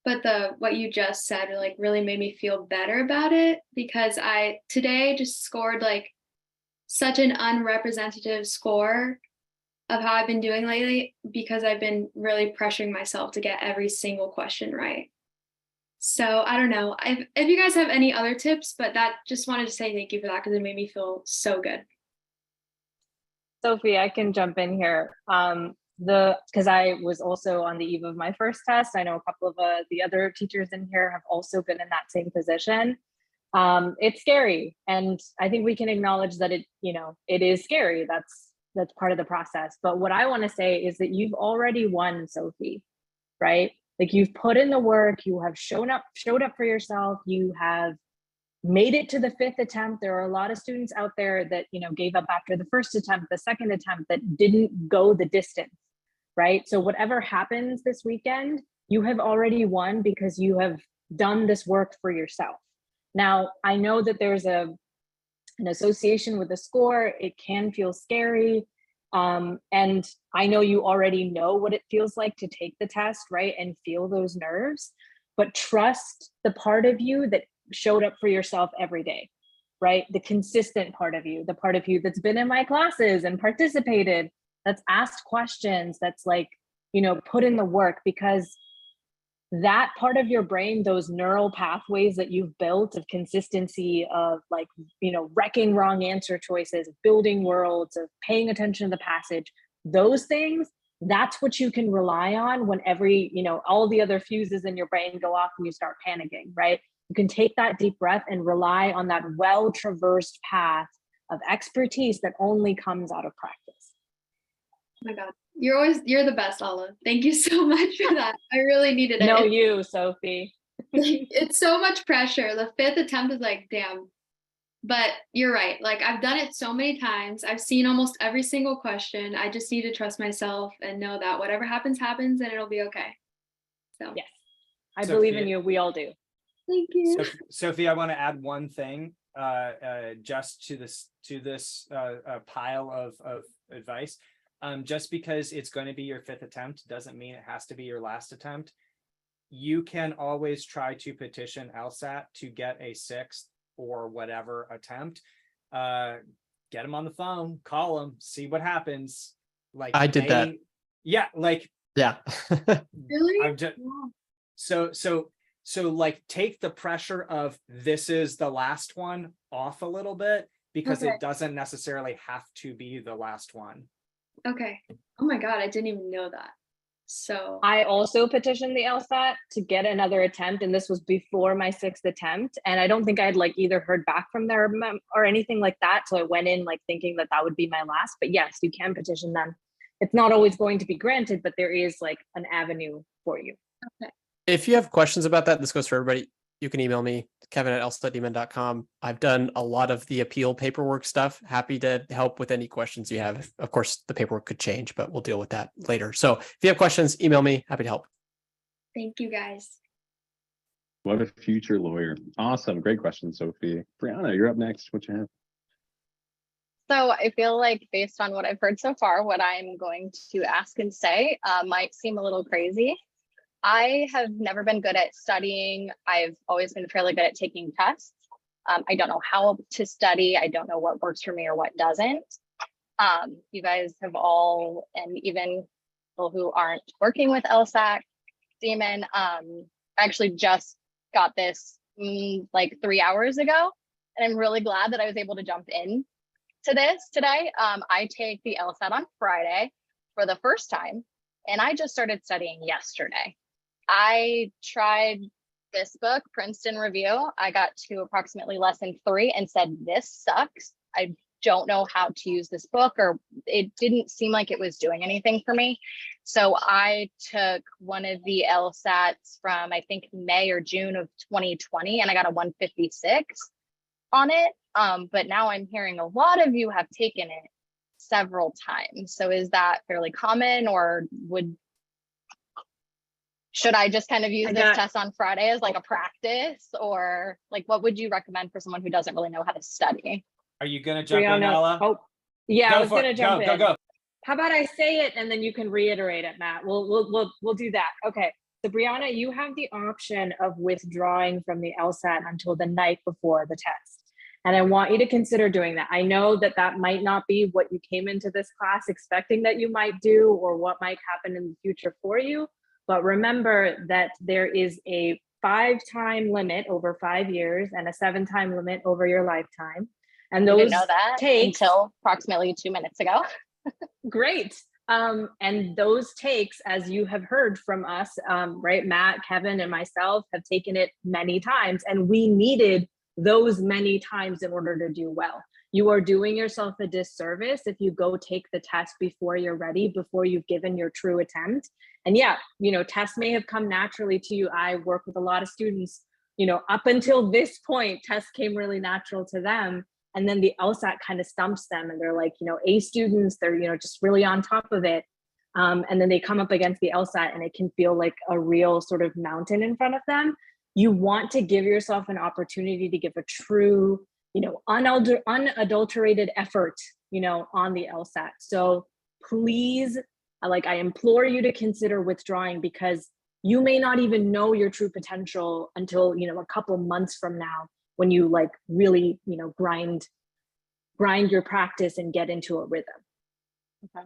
But what you just said like really made me feel better about it, because I today just scored like such an unrepresentative score of how I've been doing lately, because I've been really pressuring myself to get every single question right. So I don't know if you guys have any other tips, but that just wanted to say thank you for that, because it made me feel so good. Sophie, I can jump in here. Because I was also on the eve of my first test. I know a couple of the other teachers in here have also been in that same position. It's scary, and I think we can acknowledge that it is scary. That's part of the process. But what I want to say is that you've already won, Sophie, right? Like, you've put in the work, you have showed up for yourself, you have made it to the 5th attempt. There are a lot of students out there that, gave up after the first attempt, the second attempt, that didn't go the distance, right? So whatever happens this weekend, you have already won, because you have done this work for yourself. Now, I know that there's an association with the score. It can feel scary. And I know you already know what it feels like to take the test, right? And feel those nerves, but trust the part of you that showed up for yourself every day, right? The consistent part of you, the part of you that's been in my classes and participated, that's asked questions, that's like, put in the work, because that part of your brain, those neural pathways that you've built of consistency, of like, wrecking wrong answer choices, building worlds, of paying attention to the passage, those things, that's what you can rely on when all the other fuses in your brain go off and you start panicking, right? You can take that deep breath and rely on that well-traversed path of expertise that only comes out of practice. Oh my God. You're the best, Ala. Thank you so much for that. I really needed it. No, you, Sophie. It's so much pressure. The 5th attempt is like, damn. But you're right. Like, I've done it so many times. I've seen almost every single question. I just need to trust myself and know that whatever happens, happens, and it'll be okay. So yes, I Sophie, believe in you. We all do. Thank you. Sophie, I want to add one thing just to this pile of advice. Just because it's going to be your 5th attempt doesn't mean it has to be your last attempt. You can always try to petition LSAT to get a 6th or whatever attempt. Get them on the phone, call them, see what happens. Like, I did that. Yeah, like, yeah. Really? I'm just so like, take the pressure of this is the last one off a little bit, because Okay. it doesn't necessarily have to be the last one. Okay. Oh my God, I didn't even know that. So I also petitioned the LSAT to get another attempt, and this was before my 6th attempt. And I don't think I had like either heard back from them or anything like that. So I went in like thinking that would be my last. But yes, you can petition them. It's not always going to be granted, but there is like an avenue for you. okay. If you have questions about that, this goes for everybody. You can email me, kevin@lsatdemon.com. I've done a lot of the appeal paperwork stuff. Happy to help with any questions you have. Of course, the paperwork could change, but we'll deal with that later. So if you have questions, email me. Happy to help. Thank you, guys. What a future lawyer. Awesome. Great question, Sophie. Brianna, you're up next. What you have? So I feel like, based on what I've heard so far, what I'm going to ask and say might seem a little crazy. I have never been good at studying. I've always been fairly good at taking tests. I don't know how to study. I don't know what works for me or what doesn't. You guys have all, and even people who aren't working with LSAT Demon, actually just got this like 3 hours ago. And I'm really glad that I was able to jump in to this today. I take the LSAT on Friday for the first time, and I just started studying yesterday. I tried this book, Princeton Review. I got to approximately lesson 3 and said, this sucks. I don't know how to use this book, or it didn't seem like it was doing anything for me. So I took one of the LSATs from, I think, May or June of 2020, and I got a 156 on it. But now I'm hearing a lot of you have taken it several times. So is that fairly common, or should I just kind of use I this got- test on Friday as like a practice, or like what would you recommend for someone who doesn't really know how to study? Are you gonna jump in, Brianna, Ella? oh, yeah, I Go was for gonna it. jump Go, in. go. How about I say it and then you can reiterate it, Matt? We'll do that. Okay. So Brianna, you have the option of withdrawing from the LSAT until the night before the test. And I want you to consider doing that. I know that that might not be what you came into this class expecting that you might do or what might happen in the future for you. But remember that there is a 5-time limit over 5 years and a 7-time limit over your lifetime. And I those didn't know that takes until approximately 2 minutes ago. great. And those takes, as you have heard from us, right, Matt, Kevin, and myself have taken it many times, and we needed those many times in order to do well. You are doing yourself a disservice if you go take the test before you're ready, before you've given your true attempt. And yeah, you know, tests may have come naturally to you. I work with a lot of students, you know, up until this point, tests came really natural to them. And then the LSAT kind of stumps them and they're like, you know, A students, they're, you know, just really on top of it. And then they come up against the LSAT and it can feel like a real sort of mountain in front of them. You want to give yourself an opportunity to give a true, you know, unadulterated effort, you know, on the LSAT. So please, I implore you to consider withdrawing, because you may not even know your true potential until, you know, a couple months from now, when you like really, you know, grind your practice and get into a rhythm. Okay.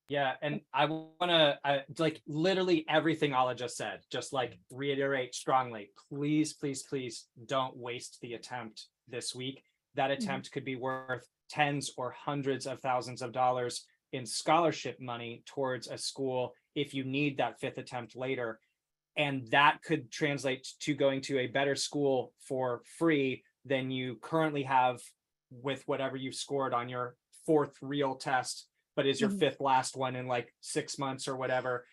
Yeah, and I wanna like literally everything Ala just said, just like reiterate strongly, please, please, please don't waste the attempt this week. That attempt could be worth tens or hundreds of thousands of dollars in scholarship money towards a school if you need that 5th attempt later. And that could translate to going to a better school for free than you currently have with whatever you've scored on your 4th real test, but is your 5th last one in like 6 months or whatever.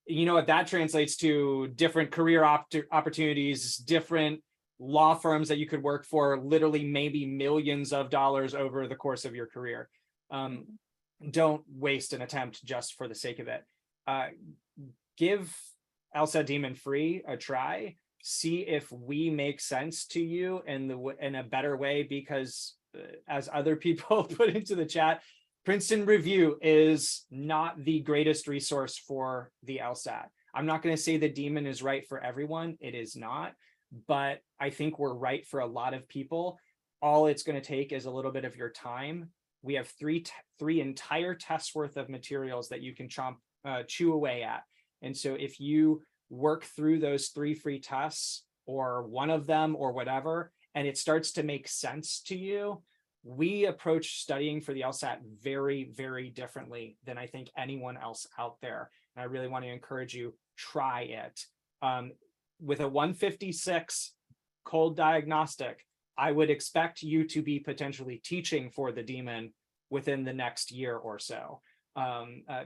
You know what that translates to? Different career opportunities, different law firms that you could work for, literally maybe millions of dollars over the course of your career. Don't waste an attempt just for the sake of it. Give LSAT Demon Free a try. See if we make sense to you in a better way, because as other people put into the chat, Princeton Review is not the greatest resource for the LSAT. I'm not going to say the Demon is right for everyone. It is not, but I think we're right for a lot of people. All it's going to take is a little bit of your time. We have three entire tests worth of materials that you can chew away at. And so if you work through those 3 free tests, or one of them or whatever, and it starts to make sense to you, we approach studying for the LSAT very, very differently than I think anyone else out there. And I really want to encourage you, try it. With a 156 cold diagnostic, I would expect you to be potentially teaching for the Demon within the next year or so,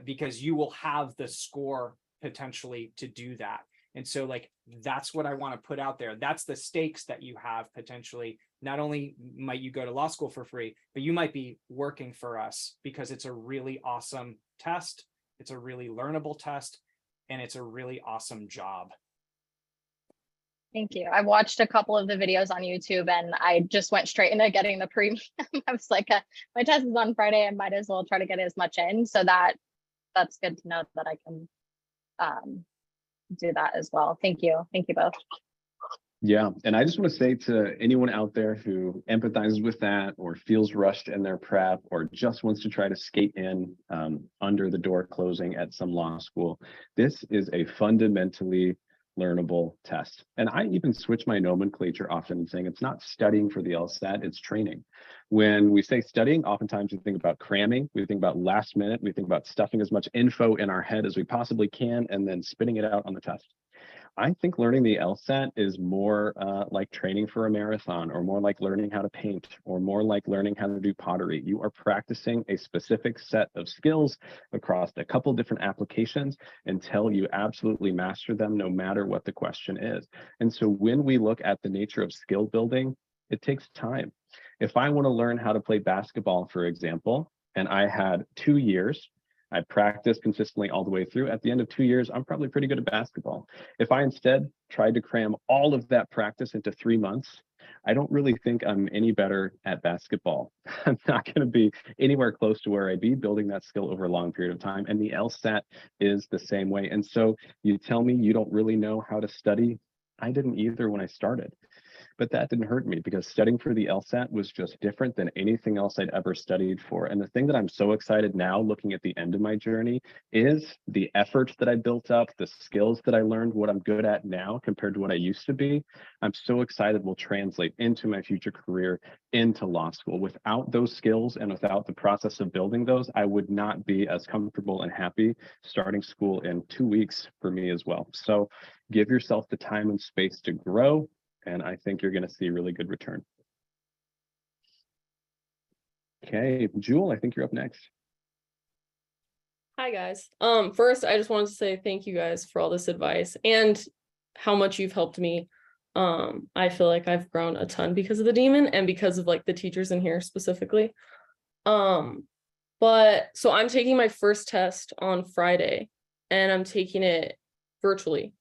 because you will have the score potentially to do that. And so like, that's what I want to put out there. That's the stakes that you have potentially. Not only might you go to law school for free, but you might be working for us, because it's a really awesome test. It's a really learnable test, and it's a really awesome job. Thank you. I watched a couple of the videos on YouTube and I just went straight into getting the premium. I was like, my test is on Friday. I might as well try to get as much in. So that's good to know that I can do that as well. Thank you. Thank you both. Yeah, and I just want to say to anyone out there who empathizes with that, or feels rushed in their prep, or just wants to try to skate in under the door closing at some law school, this is a fundamentally learnable test. And I even switch my nomenclature often, saying it's not studying for the LSAT, it's training. When we say studying, oftentimes we think about cramming, we think about last minute, we think about stuffing as much info in our head as we possibly can and then spitting it out on the test. I think learning the LSAT is more like training for a marathon, or more like learning how to paint, or more like learning how to do pottery. You are practicing a specific set of skills across a couple different applications until you absolutely master them, no matter what the question is. And so when we look at the nature of skill building, it takes time. If I want to learn how to play basketball, for example, and I had 2 years I practiced consistently all the way through. At the end of 2 years, I'm probably pretty good at basketball. If I instead tried to cram all of that practice into 3 months, I don't really think I'm any better at basketball. I'm not going to be anywhere close to where I'd be building that skill over a long period of time. And the LSAT is the same way. And so you tell me you don't really know how to study. I didn't either when I started. But that didn't hurt me because studying for the LSAT was just different than anything else I'd ever studied for. And the thing that I'm so excited now, looking at the end of my journey, is the effort that I built up, the skills that I learned, what I'm good at now compared to what I used to be. I'm so excited will translate into my future career, into law school. Without those skills and without the process of building those, I would not be as comfortable and happy starting school in 2 weeks for me as well. So give yourself the time and space to grow. And I think you're going to see a really good return. Okay, Jewel, I think you're up next. Hi guys. First I just wanted to say thank you guys for all this advice and how much you've helped me. I feel like I've grown a ton because of the demon and because of like the teachers in here specifically. But so I'm taking my first test on Friday and I'm taking it virtually.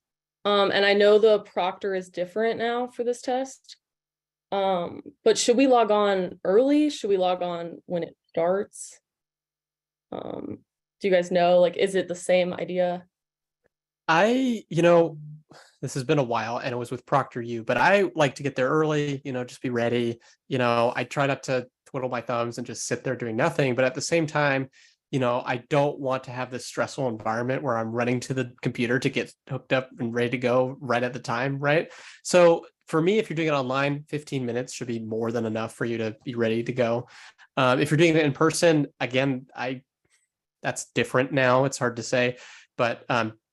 And I know the proctor is different now for this test. But should we log on early? Should we log on when it starts? Do you guys know, like, is it the same idea? This has been a while and it was with Proctor U, but I like to get there early, just be ready. I try not to twiddle my thumbs and just sit there doing nothing. But at the same time, I don't want to have this stressful environment where I'm running to the computer to get hooked up and ready to go right at the time, right? So for me, if you're doing it online, 15 minutes should be more than enough for you to be ready to go. If you're doing it in person, again, that's different now. It's hard to say, but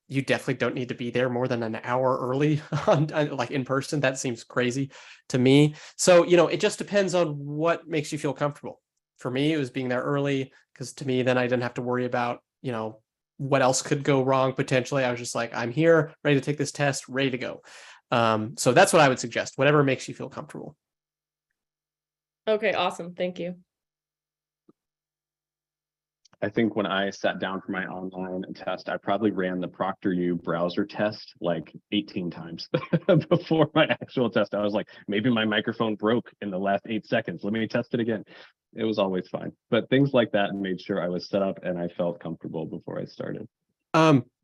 you definitely don't need to be there more than an hour early on like in person. That seems crazy to me. So, it just depends on what makes you feel comfortable. For me, it was being there early because to me, then I didn't have to worry about, what else could go wrong potentially. I was just like, I'm here, ready to take this test, ready to go. So that's what I would suggest, whatever makes you feel comfortable. Okay, awesome. Thank you. I think when I sat down for my online test, I probably ran the ProctorU browser test like 18 times before my actual test. I was like, maybe my microphone broke in the last 8 seconds. Let me test it again. It was always fine. But things like that made sure I was set up and I felt comfortable before I started.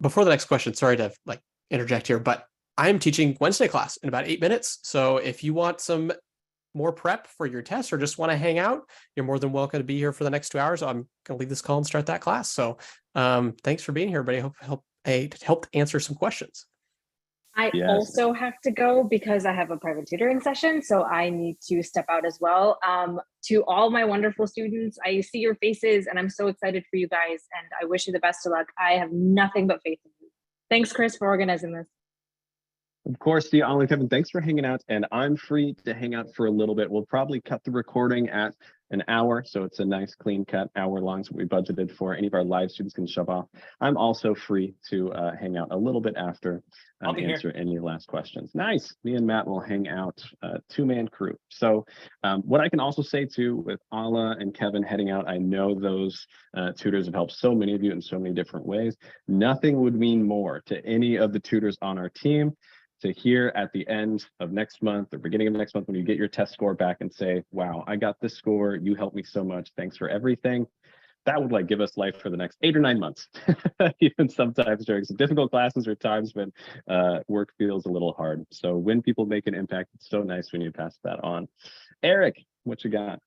Before the next question, sorry to interject here, but I'm teaching Wednesday class in about 8 minutes. So if you want some more prep for your test or just want to hang out, you're more than welcome to be here for the next 2 hours. I'm going to leave this call and start that class. So thanks for being here, everybody. It helped answer some questions. I also have to go because I have a private tutoring session, so I need to step out as well. To all my wonderful students, I see your faces and I'm so excited for you guys and I wish you the best of luck. I have nothing but faith in you. Thanks, Chris, for organizing this. Of course, the Ollie, Kevin, thanks for hanging out, and I'm free to hang out for a little bit. We'll probably cut the recording at an hour, so it's a nice clean cut, hour long, so we budgeted for. Any of our live students can shove off. I'm also free to hang out a little bit after and answer any last questions. Nice. Me and Matt will hang out, two-man crew. So what I can also say too, with Ala and Kevin heading out, I know those tutors have helped so many of you in so many different ways. Nothing would mean more to any of the tutors on our team to hear at the end of next month or beginning of next month when you get your test score back and say, wow, I got this score, you helped me so much, thanks for everything. That would give us life for the next 8 or 9 months. Even sometimes during some difficult classes or times when work feels a little hard. So when people make an impact, it's so nice when you pass that on. Eric, what you got?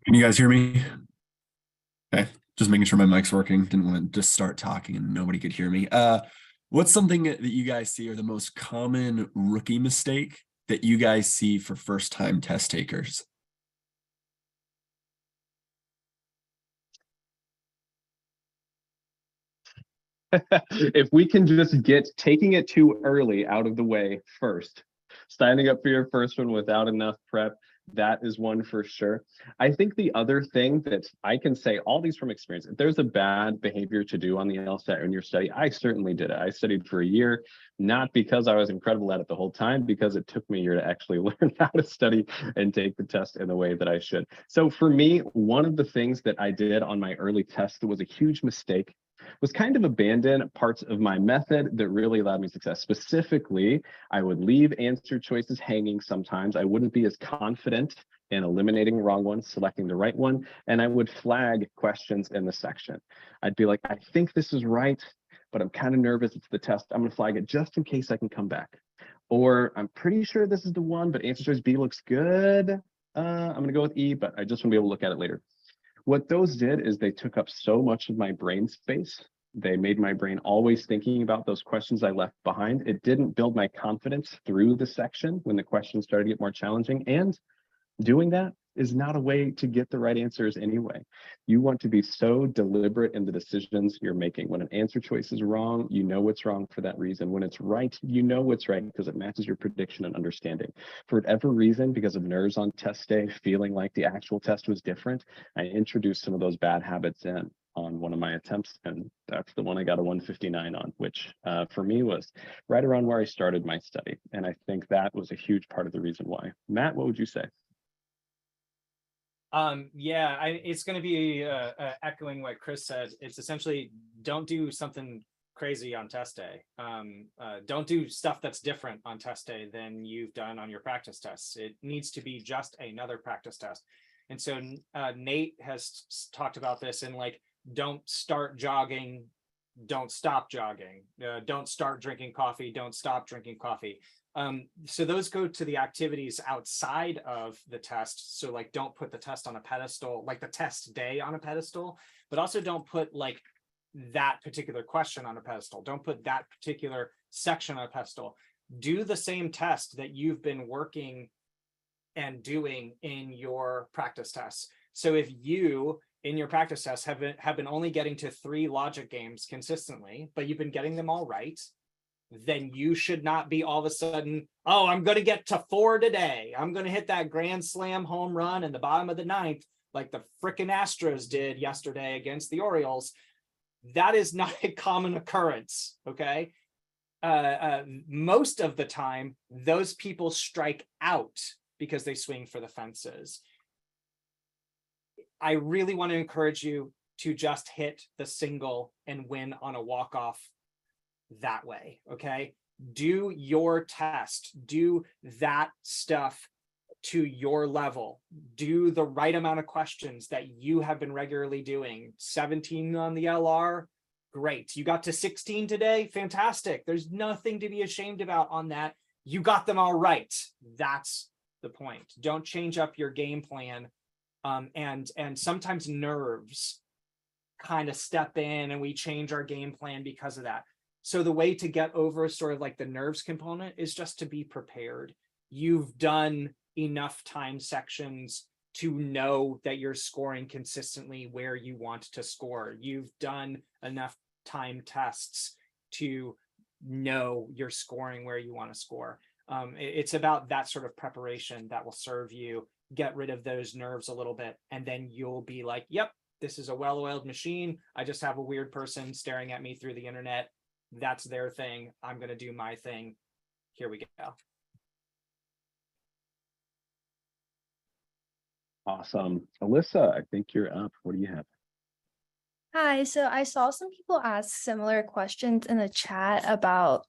Can you guys hear me? Okay, just making sure my mic's working. Didn't want to just start talking and nobody could hear me. What's something that you guys see are the most common rookie mistake that you guys see for first-time test takers? If we can just get taking it too early out of the way first, signing up for your first one without enough prep, That is one for sure. I think the other thing that I can say, all these from experience, if there's a bad behavior to do on the LSAT or in your study, I certainly did it. I studied for a year, not because I was incredible at it the whole time, because it took me a year to actually learn how to study and take the test in the way that I should. So for me, one of the things that I did on my early test that was a huge mistake was kind of abandon parts of my method that really allowed me success. Specifically, I would leave answer choices hanging sometimes. I wouldn't be as confident in eliminating the wrong one, selecting the right one, and I would flag questions in the section. I'd be like, I think this is right, but I'm kind of nervous. It's the test. I'm going to flag it just in case I can come back. Or I'm pretty sure this is the one, but answer choice B looks good. I'm going to go with E, but I just want to be able to look at it later. What those did is they took up so much of my brain space. They made my brain always thinking about those questions I left behind. It didn't build my confidence through the section when the questions started to get more challenging. And doing that is not a way to get the right answers anyway. You want to be so deliberate in the decisions you're making. When an answer choice is wrong, you know it's wrong for that reason. When it's right, you know it's right because it matches your prediction and understanding. For whatever reason, because of nerves on test day, feeling like the actual test was different, I introduced some of those bad habits in on one of my attempts, and that's the one I got a 159 on, which for me was right around where I started my study. And I think that was a huge part of the reason why. Matt, what would you say? Yeah, it's going to be echoing what Chris said. It's essentially don't do something crazy on test day. Don't do stuff that's different on test day than you've done on your practice tests. It needs to be just another practice test. And so Nate has talked about this in like, don't start jogging, don't stop jogging, don't start drinking coffee, don't stop drinking coffee. So those go to the activities outside of the test. So like, don't put the test on a pedestal, like the test day on a pedestal, but also don't put like that particular question on a pedestal. Don't put that particular section on a pedestal. Do the same test that you've been working and doing in your practice tests. So if you in your practice tests have been only getting to 3 logic games consistently, but you've been getting them all right, then you should not be all of a sudden, oh, I'm going to get to 4 today. I'm going to hit that grand slam home run in the bottom of the 9th, like the frickin' Astros did yesterday against the Orioles. That is not a common occurrence, okay? Most of the time, those people strike out because they swing for the fences. I really want to encourage you to just hit the single and win on a walk-off that way, okay? Do your test, do that stuff to your level, do the right amount of questions that you have been regularly doing. 17 on the LR, great. You got to 16 today, fantastic. There's nothing to be ashamed about on that. You got them all right. That's the point. Don't change up your game plan. And sometimes nerves kind of step in and we change our game plan because of that. So the way to get over sort of like the nerves component is just to be prepared. You've done enough time sections to know that you're scoring consistently where you want to score. You've done enough time tests to know you're scoring where you want to score. It's about that sort of preparation that will serve you, get rid of those nerves a little bit, and then you'll be like, yep, this is a well-oiled machine. I just have a weird person staring at me through the internet. That's their thing. I'm going to do my thing. Here we go. Awesome. Alyssa, I think you're up. What do you have? Hi, so I saw some people ask similar questions in the chat about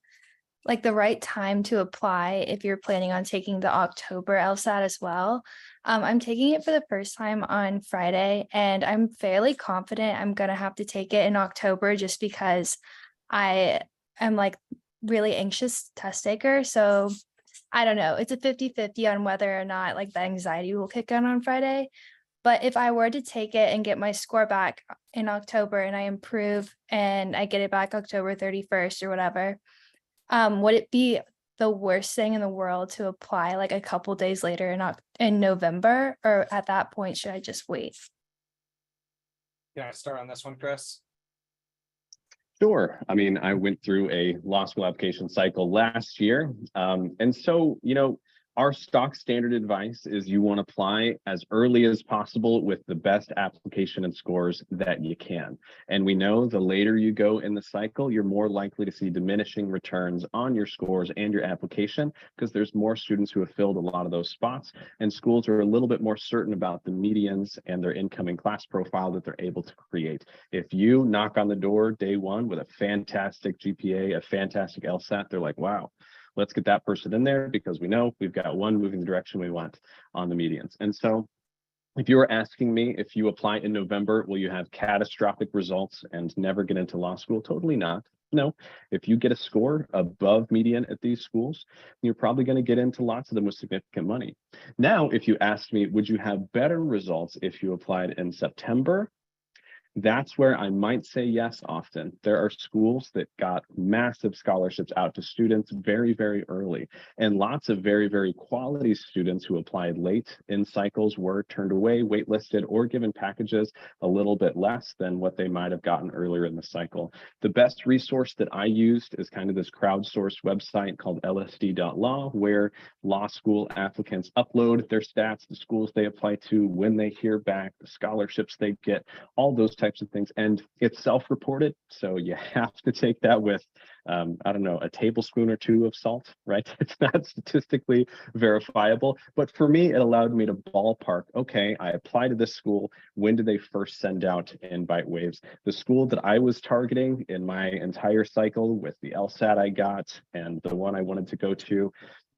like the right time to apply if you're planning on taking the October LSAT as well. I'm taking it for the first time on Friday, and I'm fairly confident I'm gonna have to take it in October just because I am like really anxious test taker. So I don't know, it's a 50-50 on whether or not like the anxiety will kick in on Friday. But if I were to take it and get my score back in October and I improve and I get it back October 31st or whatever, would it be the worst thing in the world to apply like a couple days later in November, or at that point should I just wait? Can I start on this one, Chris? Sure. I mean, I went through a law school application cycle last year. And so, Our stock standard advice is you want to apply as early as possible with the best application and scores that you can. And we know the later you go in the cycle, you're more likely to see diminishing returns on your scores and your application because there's more students who have filled a lot of those spots, and schools are a little bit more certain about the medians and their incoming class profile that they're able to create. If you knock on the door day one with a fantastic GPA, a fantastic LSAT, they're like, wow, let's get that person in there because we know we've got one moving the direction we want on the medians. And so if you were asking me if you apply in November, will you have catastrophic results and never get into law school? Totally not. No, if you get a score above median at these schools, you're probably going to get into lots of them with significant money. Now, if you asked me, would you have better results if you applied in September? That's where I might say yes often. There are schools that got massive scholarships out to students very, very early. And lots of very, very quality students who applied late in cycles were turned away, waitlisted, or given packages a little bit less than what they might have gotten earlier in the cycle. The best resource that I used is kind of this crowdsourced website called lsd.law, where law school applicants upload their stats, the schools they apply to, when they hear back, the scholarships they get, all those types of things. And it's self-reported, so you have to take that with I don't know, a tablespoon or two of salt, right? It's not statistically verifiable, but for me, it allowed me to ballpark, okay, I applied to this school, when did they first send out invite waves? The school that I was targeting in my entire cycle with the LSAT I got and the one I wanted to go to,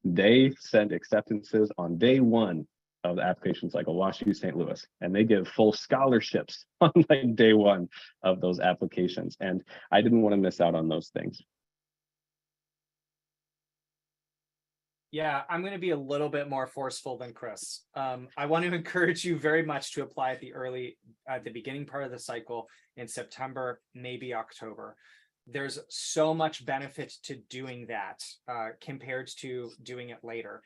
they sent acceptances on day one of the application cycle, WashU St. Louis, and they give full scholarships on like day one of those applications. And I didn't want to miss out on those things. Yeah, I'm going to be a little bit more forceful than Chris. I want to encourage you very much to apply at the beginning part of the cycle in September, maybe October. There's so much benefit to doing that compared to doing it later.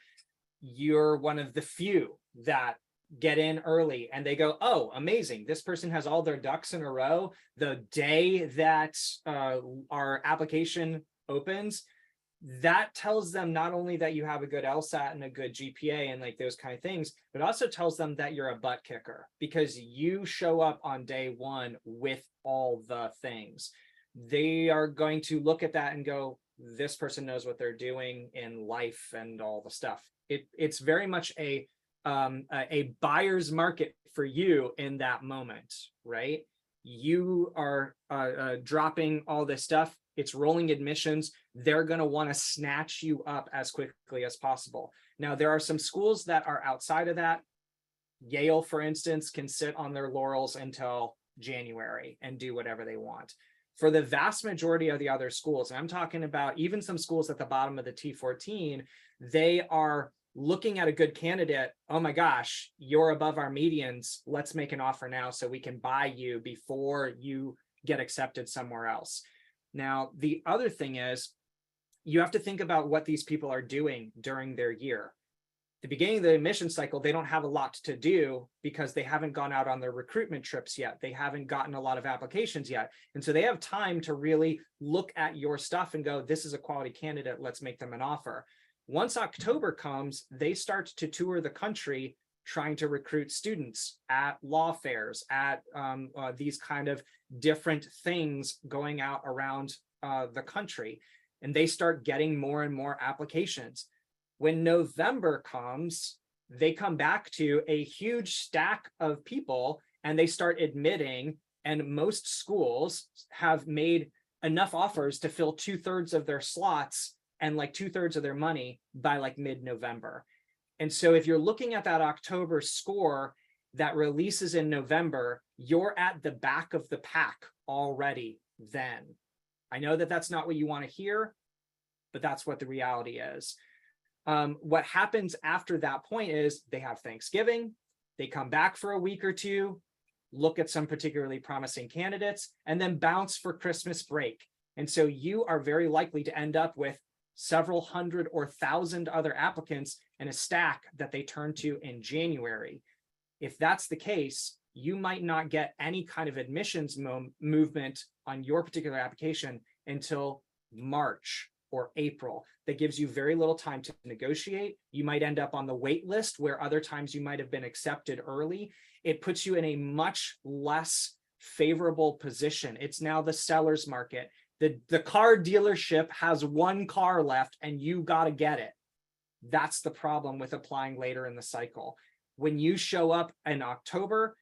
You're one of the few that get in early and they go, oh, amazing, this person has all their ducks in a row. The day that our application opens, that tells them not only that you have a good LSAT and a good GPA and like those kind of things, but also tells them that you're a butt kicker because you show up on day one with all the things. They are going to look at that and go, this person knows what they're doing in life and all the stuff. It's very much a buyer's market for you in that moment, right? You are dropping all this stuff. It's rolling admissions. They're going to want to snatch you up as quickly as possible. Now, there are some schools that are outside of that. Yale, for instance, can sit on their laurels until January and do whatever they want. For the vast majority of the other schools, and I'm talking about even some schools at the bottom of the T14, they are looking at a good candidate. Oh my gosh, you're above our medians. Let's make an offer now so we can buy you before you get accepted somewhere else. Now, the other thing is you have to think about what these people are doing during their year. The beginning of the admission cycle, they don't have a lot to do because they haven't gone out on their recruitment trips yet. They haven't gotten a lot of applications yet. And so they have time to really look at your stuff and go, this is a quality candidate. Let's make them an offer. Once October comes, they start to tour the country trying to recruit students at law fairs, at these kind of different things going out around the country. And they start getting more and more applications. When November comes, they come back to a huge stack of people and they start admitting, and most schools have made enough offers to fill 2/3 of their slots and like 2/3 of their money by like mid-November. And so if you're looking at that October score that releases in November, you're at the back of the pack already then. I know that that's not what you want to hear, but that's what the reality is. What happens after that point is they have Thanksgiving, they come back for a week or two, look at some particularly promising candidates, and then bounce for Christmas break. And so you are very likely to end up with several hundred or thousand other applicants in a stack that they turn to in January. If that's the case, you might not get any kind of admissions movement on your particular application until March or April. That gives you very little time to negotiate. You might end up on the wait list where other times you might have been accepted early. It puts you in a much less favorable position. It's now the seller's market. The car dealership has one car left and you got to get it. That's the problem with applying later in the cycle. When you show up in October,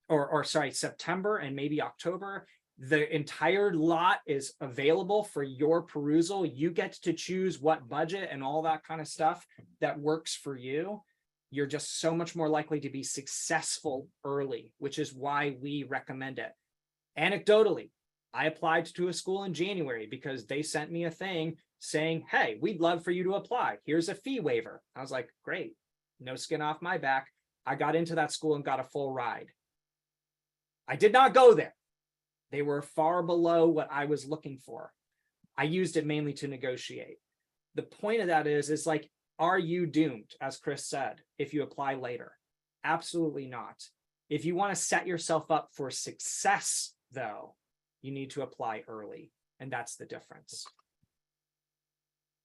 or sorry, September and maybe October, the entire lot is available for your perusal. You get to choose what budget and all that kind of stuff that works for you. You're just so much more likely to be successful early, which is why we recommend it. Anecdotally, I applied to a school in January because they sent me a thing saying, hey, we'd love for you to apply. Here's a fee waiver. I was like, great, no skin off my back. I got into that school and got a full ride. I did not go there. They were far below what I was looking for. I used it mainly to negotiate. The point of that is like, are you doomed, as Chris said, if you apply later? Absolutely not. If you want to set yourself up for success, though, you need to apply early, and that's the difference.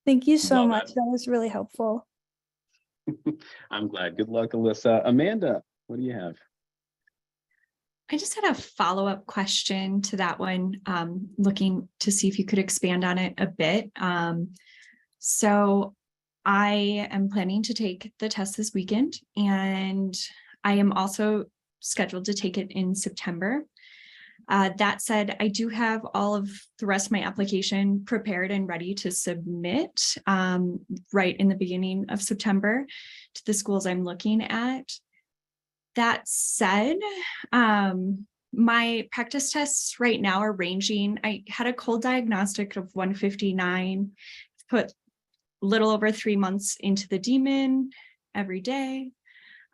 Thank you so Love much. it. That was really helpful. I'm glad. Good luck, Alyssa. Amanda, what do you have? I just had a follow-up question to that one, looking to see if you could expand on it a bit. So I am planning to take the test this weekend, and I am also scheduled to take it in September. That said, I do have all of the rest of my application prepared and ready to submit right in the beginning of September to the schools I'm looking at. That said, my practice tests right now are ranging. I had a cold diagnostic of 159, put a little over 3 months into the demon every day.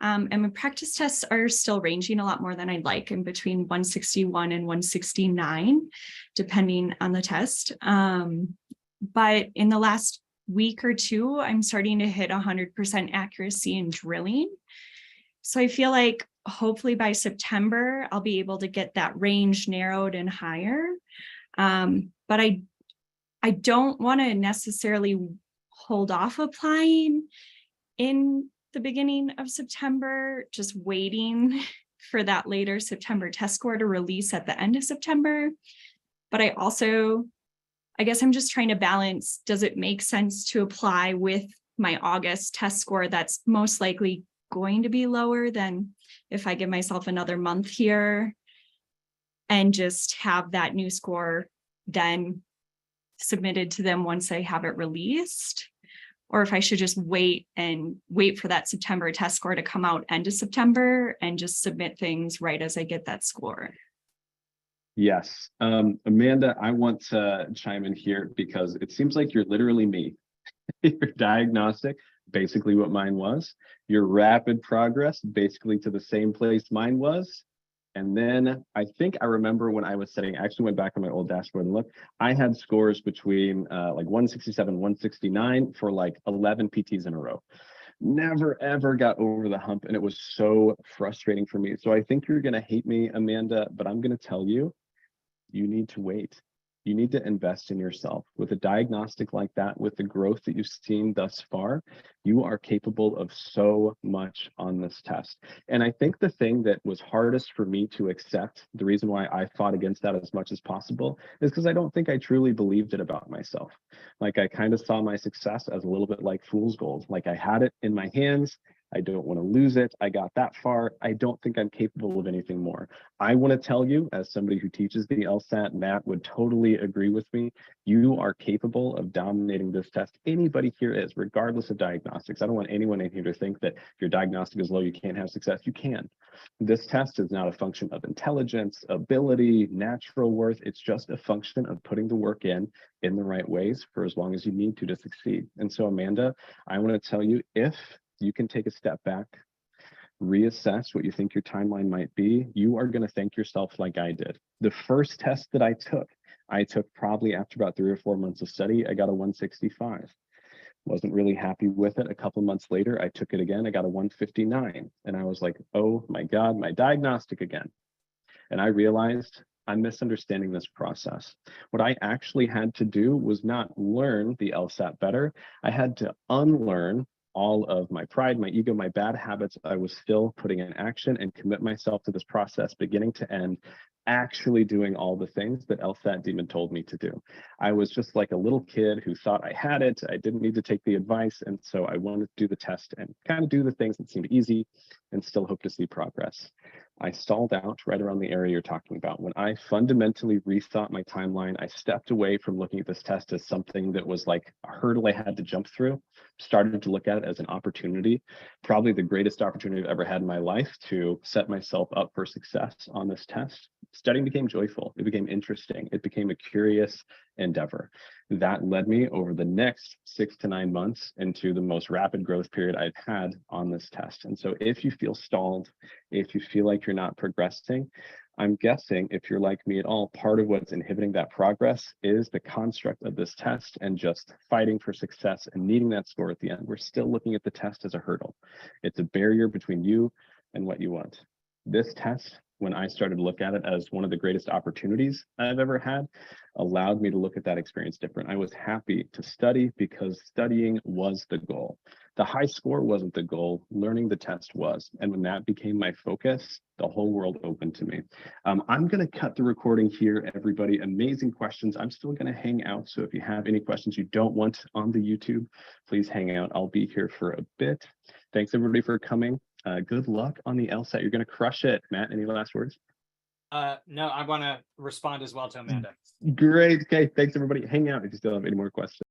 And my practice tests are still ranging a lot more than I'd like, in between 161 and 169, depending on the test. But in the last week or two, I'm starting to hit 100% accuracy in drilling. So I feel like hopefully by September, I'll be able to get that range narrowed and higher. But I don't want to necessarily hold off applying in the beginning of September, just waiting for that later September test score to release at the end of September. But I guess I'm just trying to balance, does it make sense to apply with my August test score that's most likely going to be lower than if I give myself another month here and just have that new score then submitted to them once I have it released? Or if I should just wait for that September test score to come out end of September and just submit things right as I get that score. Yes. Amanda, I want to chime in here because it seems like you're literally me. Your diagnostic, basically what mine was. Your rapid progress, basically to the same place mine was. And then I think I remember when I was setting, I actually went back on my old dashboard and looked, I had scores between like 167, 169 for like 11 PTs in a row. Never ever got over the hump, and it was so frustrating for me. So I think you're going to hate me, Amanda, but I'm going to tell you, you need to wait. You need to invest in yourself. With a diagnostic like that, with the growth that you've seen thus far, you are capable of so much on this test. And I think the thing that was hardest for me to accept, the reason why I fought against that as much as possible, is because I don't think I truly believed it about myself. Like, I kind of saw my success as a little bit like fool's gold. Like, I had it in my hands. I don't want to lose it. I got that far. I don't think I'm capable of anything more. I want to tell you, as somebody who teaches the LSAT, Matt would totally agree with me. You are capable of dominating this test. Anybody here is, regardless of diagnostics. I don't want anyone in here to think that if your diagnostic is low, you can't have success. You can. This test is not a function of intelligence, ability, natural worth. It's just a function of putting the work in the right ways for as long as you need to succeed. And so, Amanda, I want to tell you, if you can take a step back, reassess what you think your timeline might be, you are going to thank yourself like I did. The first test that I took probably after about 3 or 4 months of study, I got a 165. Wasn't really happy with it. A couple months later, I took it again. I got a 159. And I was like, oh my God, my diagnostic again. And I realized I'm misunderstanding this process. What I actually had to do was not learn the LSAT better. I had to unlearn all of my pride, my ego, my bad habits I was still putting in action and commit myself to this process beginning to end, actually doing all the things that LSAT Demon told me to do. I was just like a little kid who thought I had it. I didn't need to take the advice. And so I wanted to do the test and kind of do the things that seemed easy and still hope to see progress. I stalled out right around the area you're talking about. When I fundamentally rethought my timeline, I stepped away from looking at this test as something that was like a hurdle I had to jump through, started to look at it as an opportunity, probably the greatest opportunity I've ever had in my life to set myself up for success on this test. Studying became joyful. It became interesting. It became a curious endeavor. That led me over the next 6 to 9 months into the most rapid growth period I've had on this test. And so if you feel stalled, if you feel like you're not progressing, I'm guessing if you're like me at all, part of what's inhibiting that progress is the construct of this test and just fighting for success and needing that score at the end. We're still looking at the test as a hurdle. It's a barrier between you and what you want. This test, when I started to look at it as one of the greatest opportunities I've ever had, allowed me to look at that experience different. I was happy to study because studying was the goal. The high score wasn't the goal, learning the test was. And when that became my focus, the whole world opened to me. I'm gonna cut the recording here, everybody. Amazing questions. I'm still gonna hang out. So if you have any questions you don't want on the YouTube, please hang out. I'll be here for a bit. Thanks everybody for coming. Good luck on the LSAT. You're gonna crush it. Matt, any last words? No, I want to respond as well to Amanda. Great. Okay, thanks everybody. Hang out if you still have any more questions.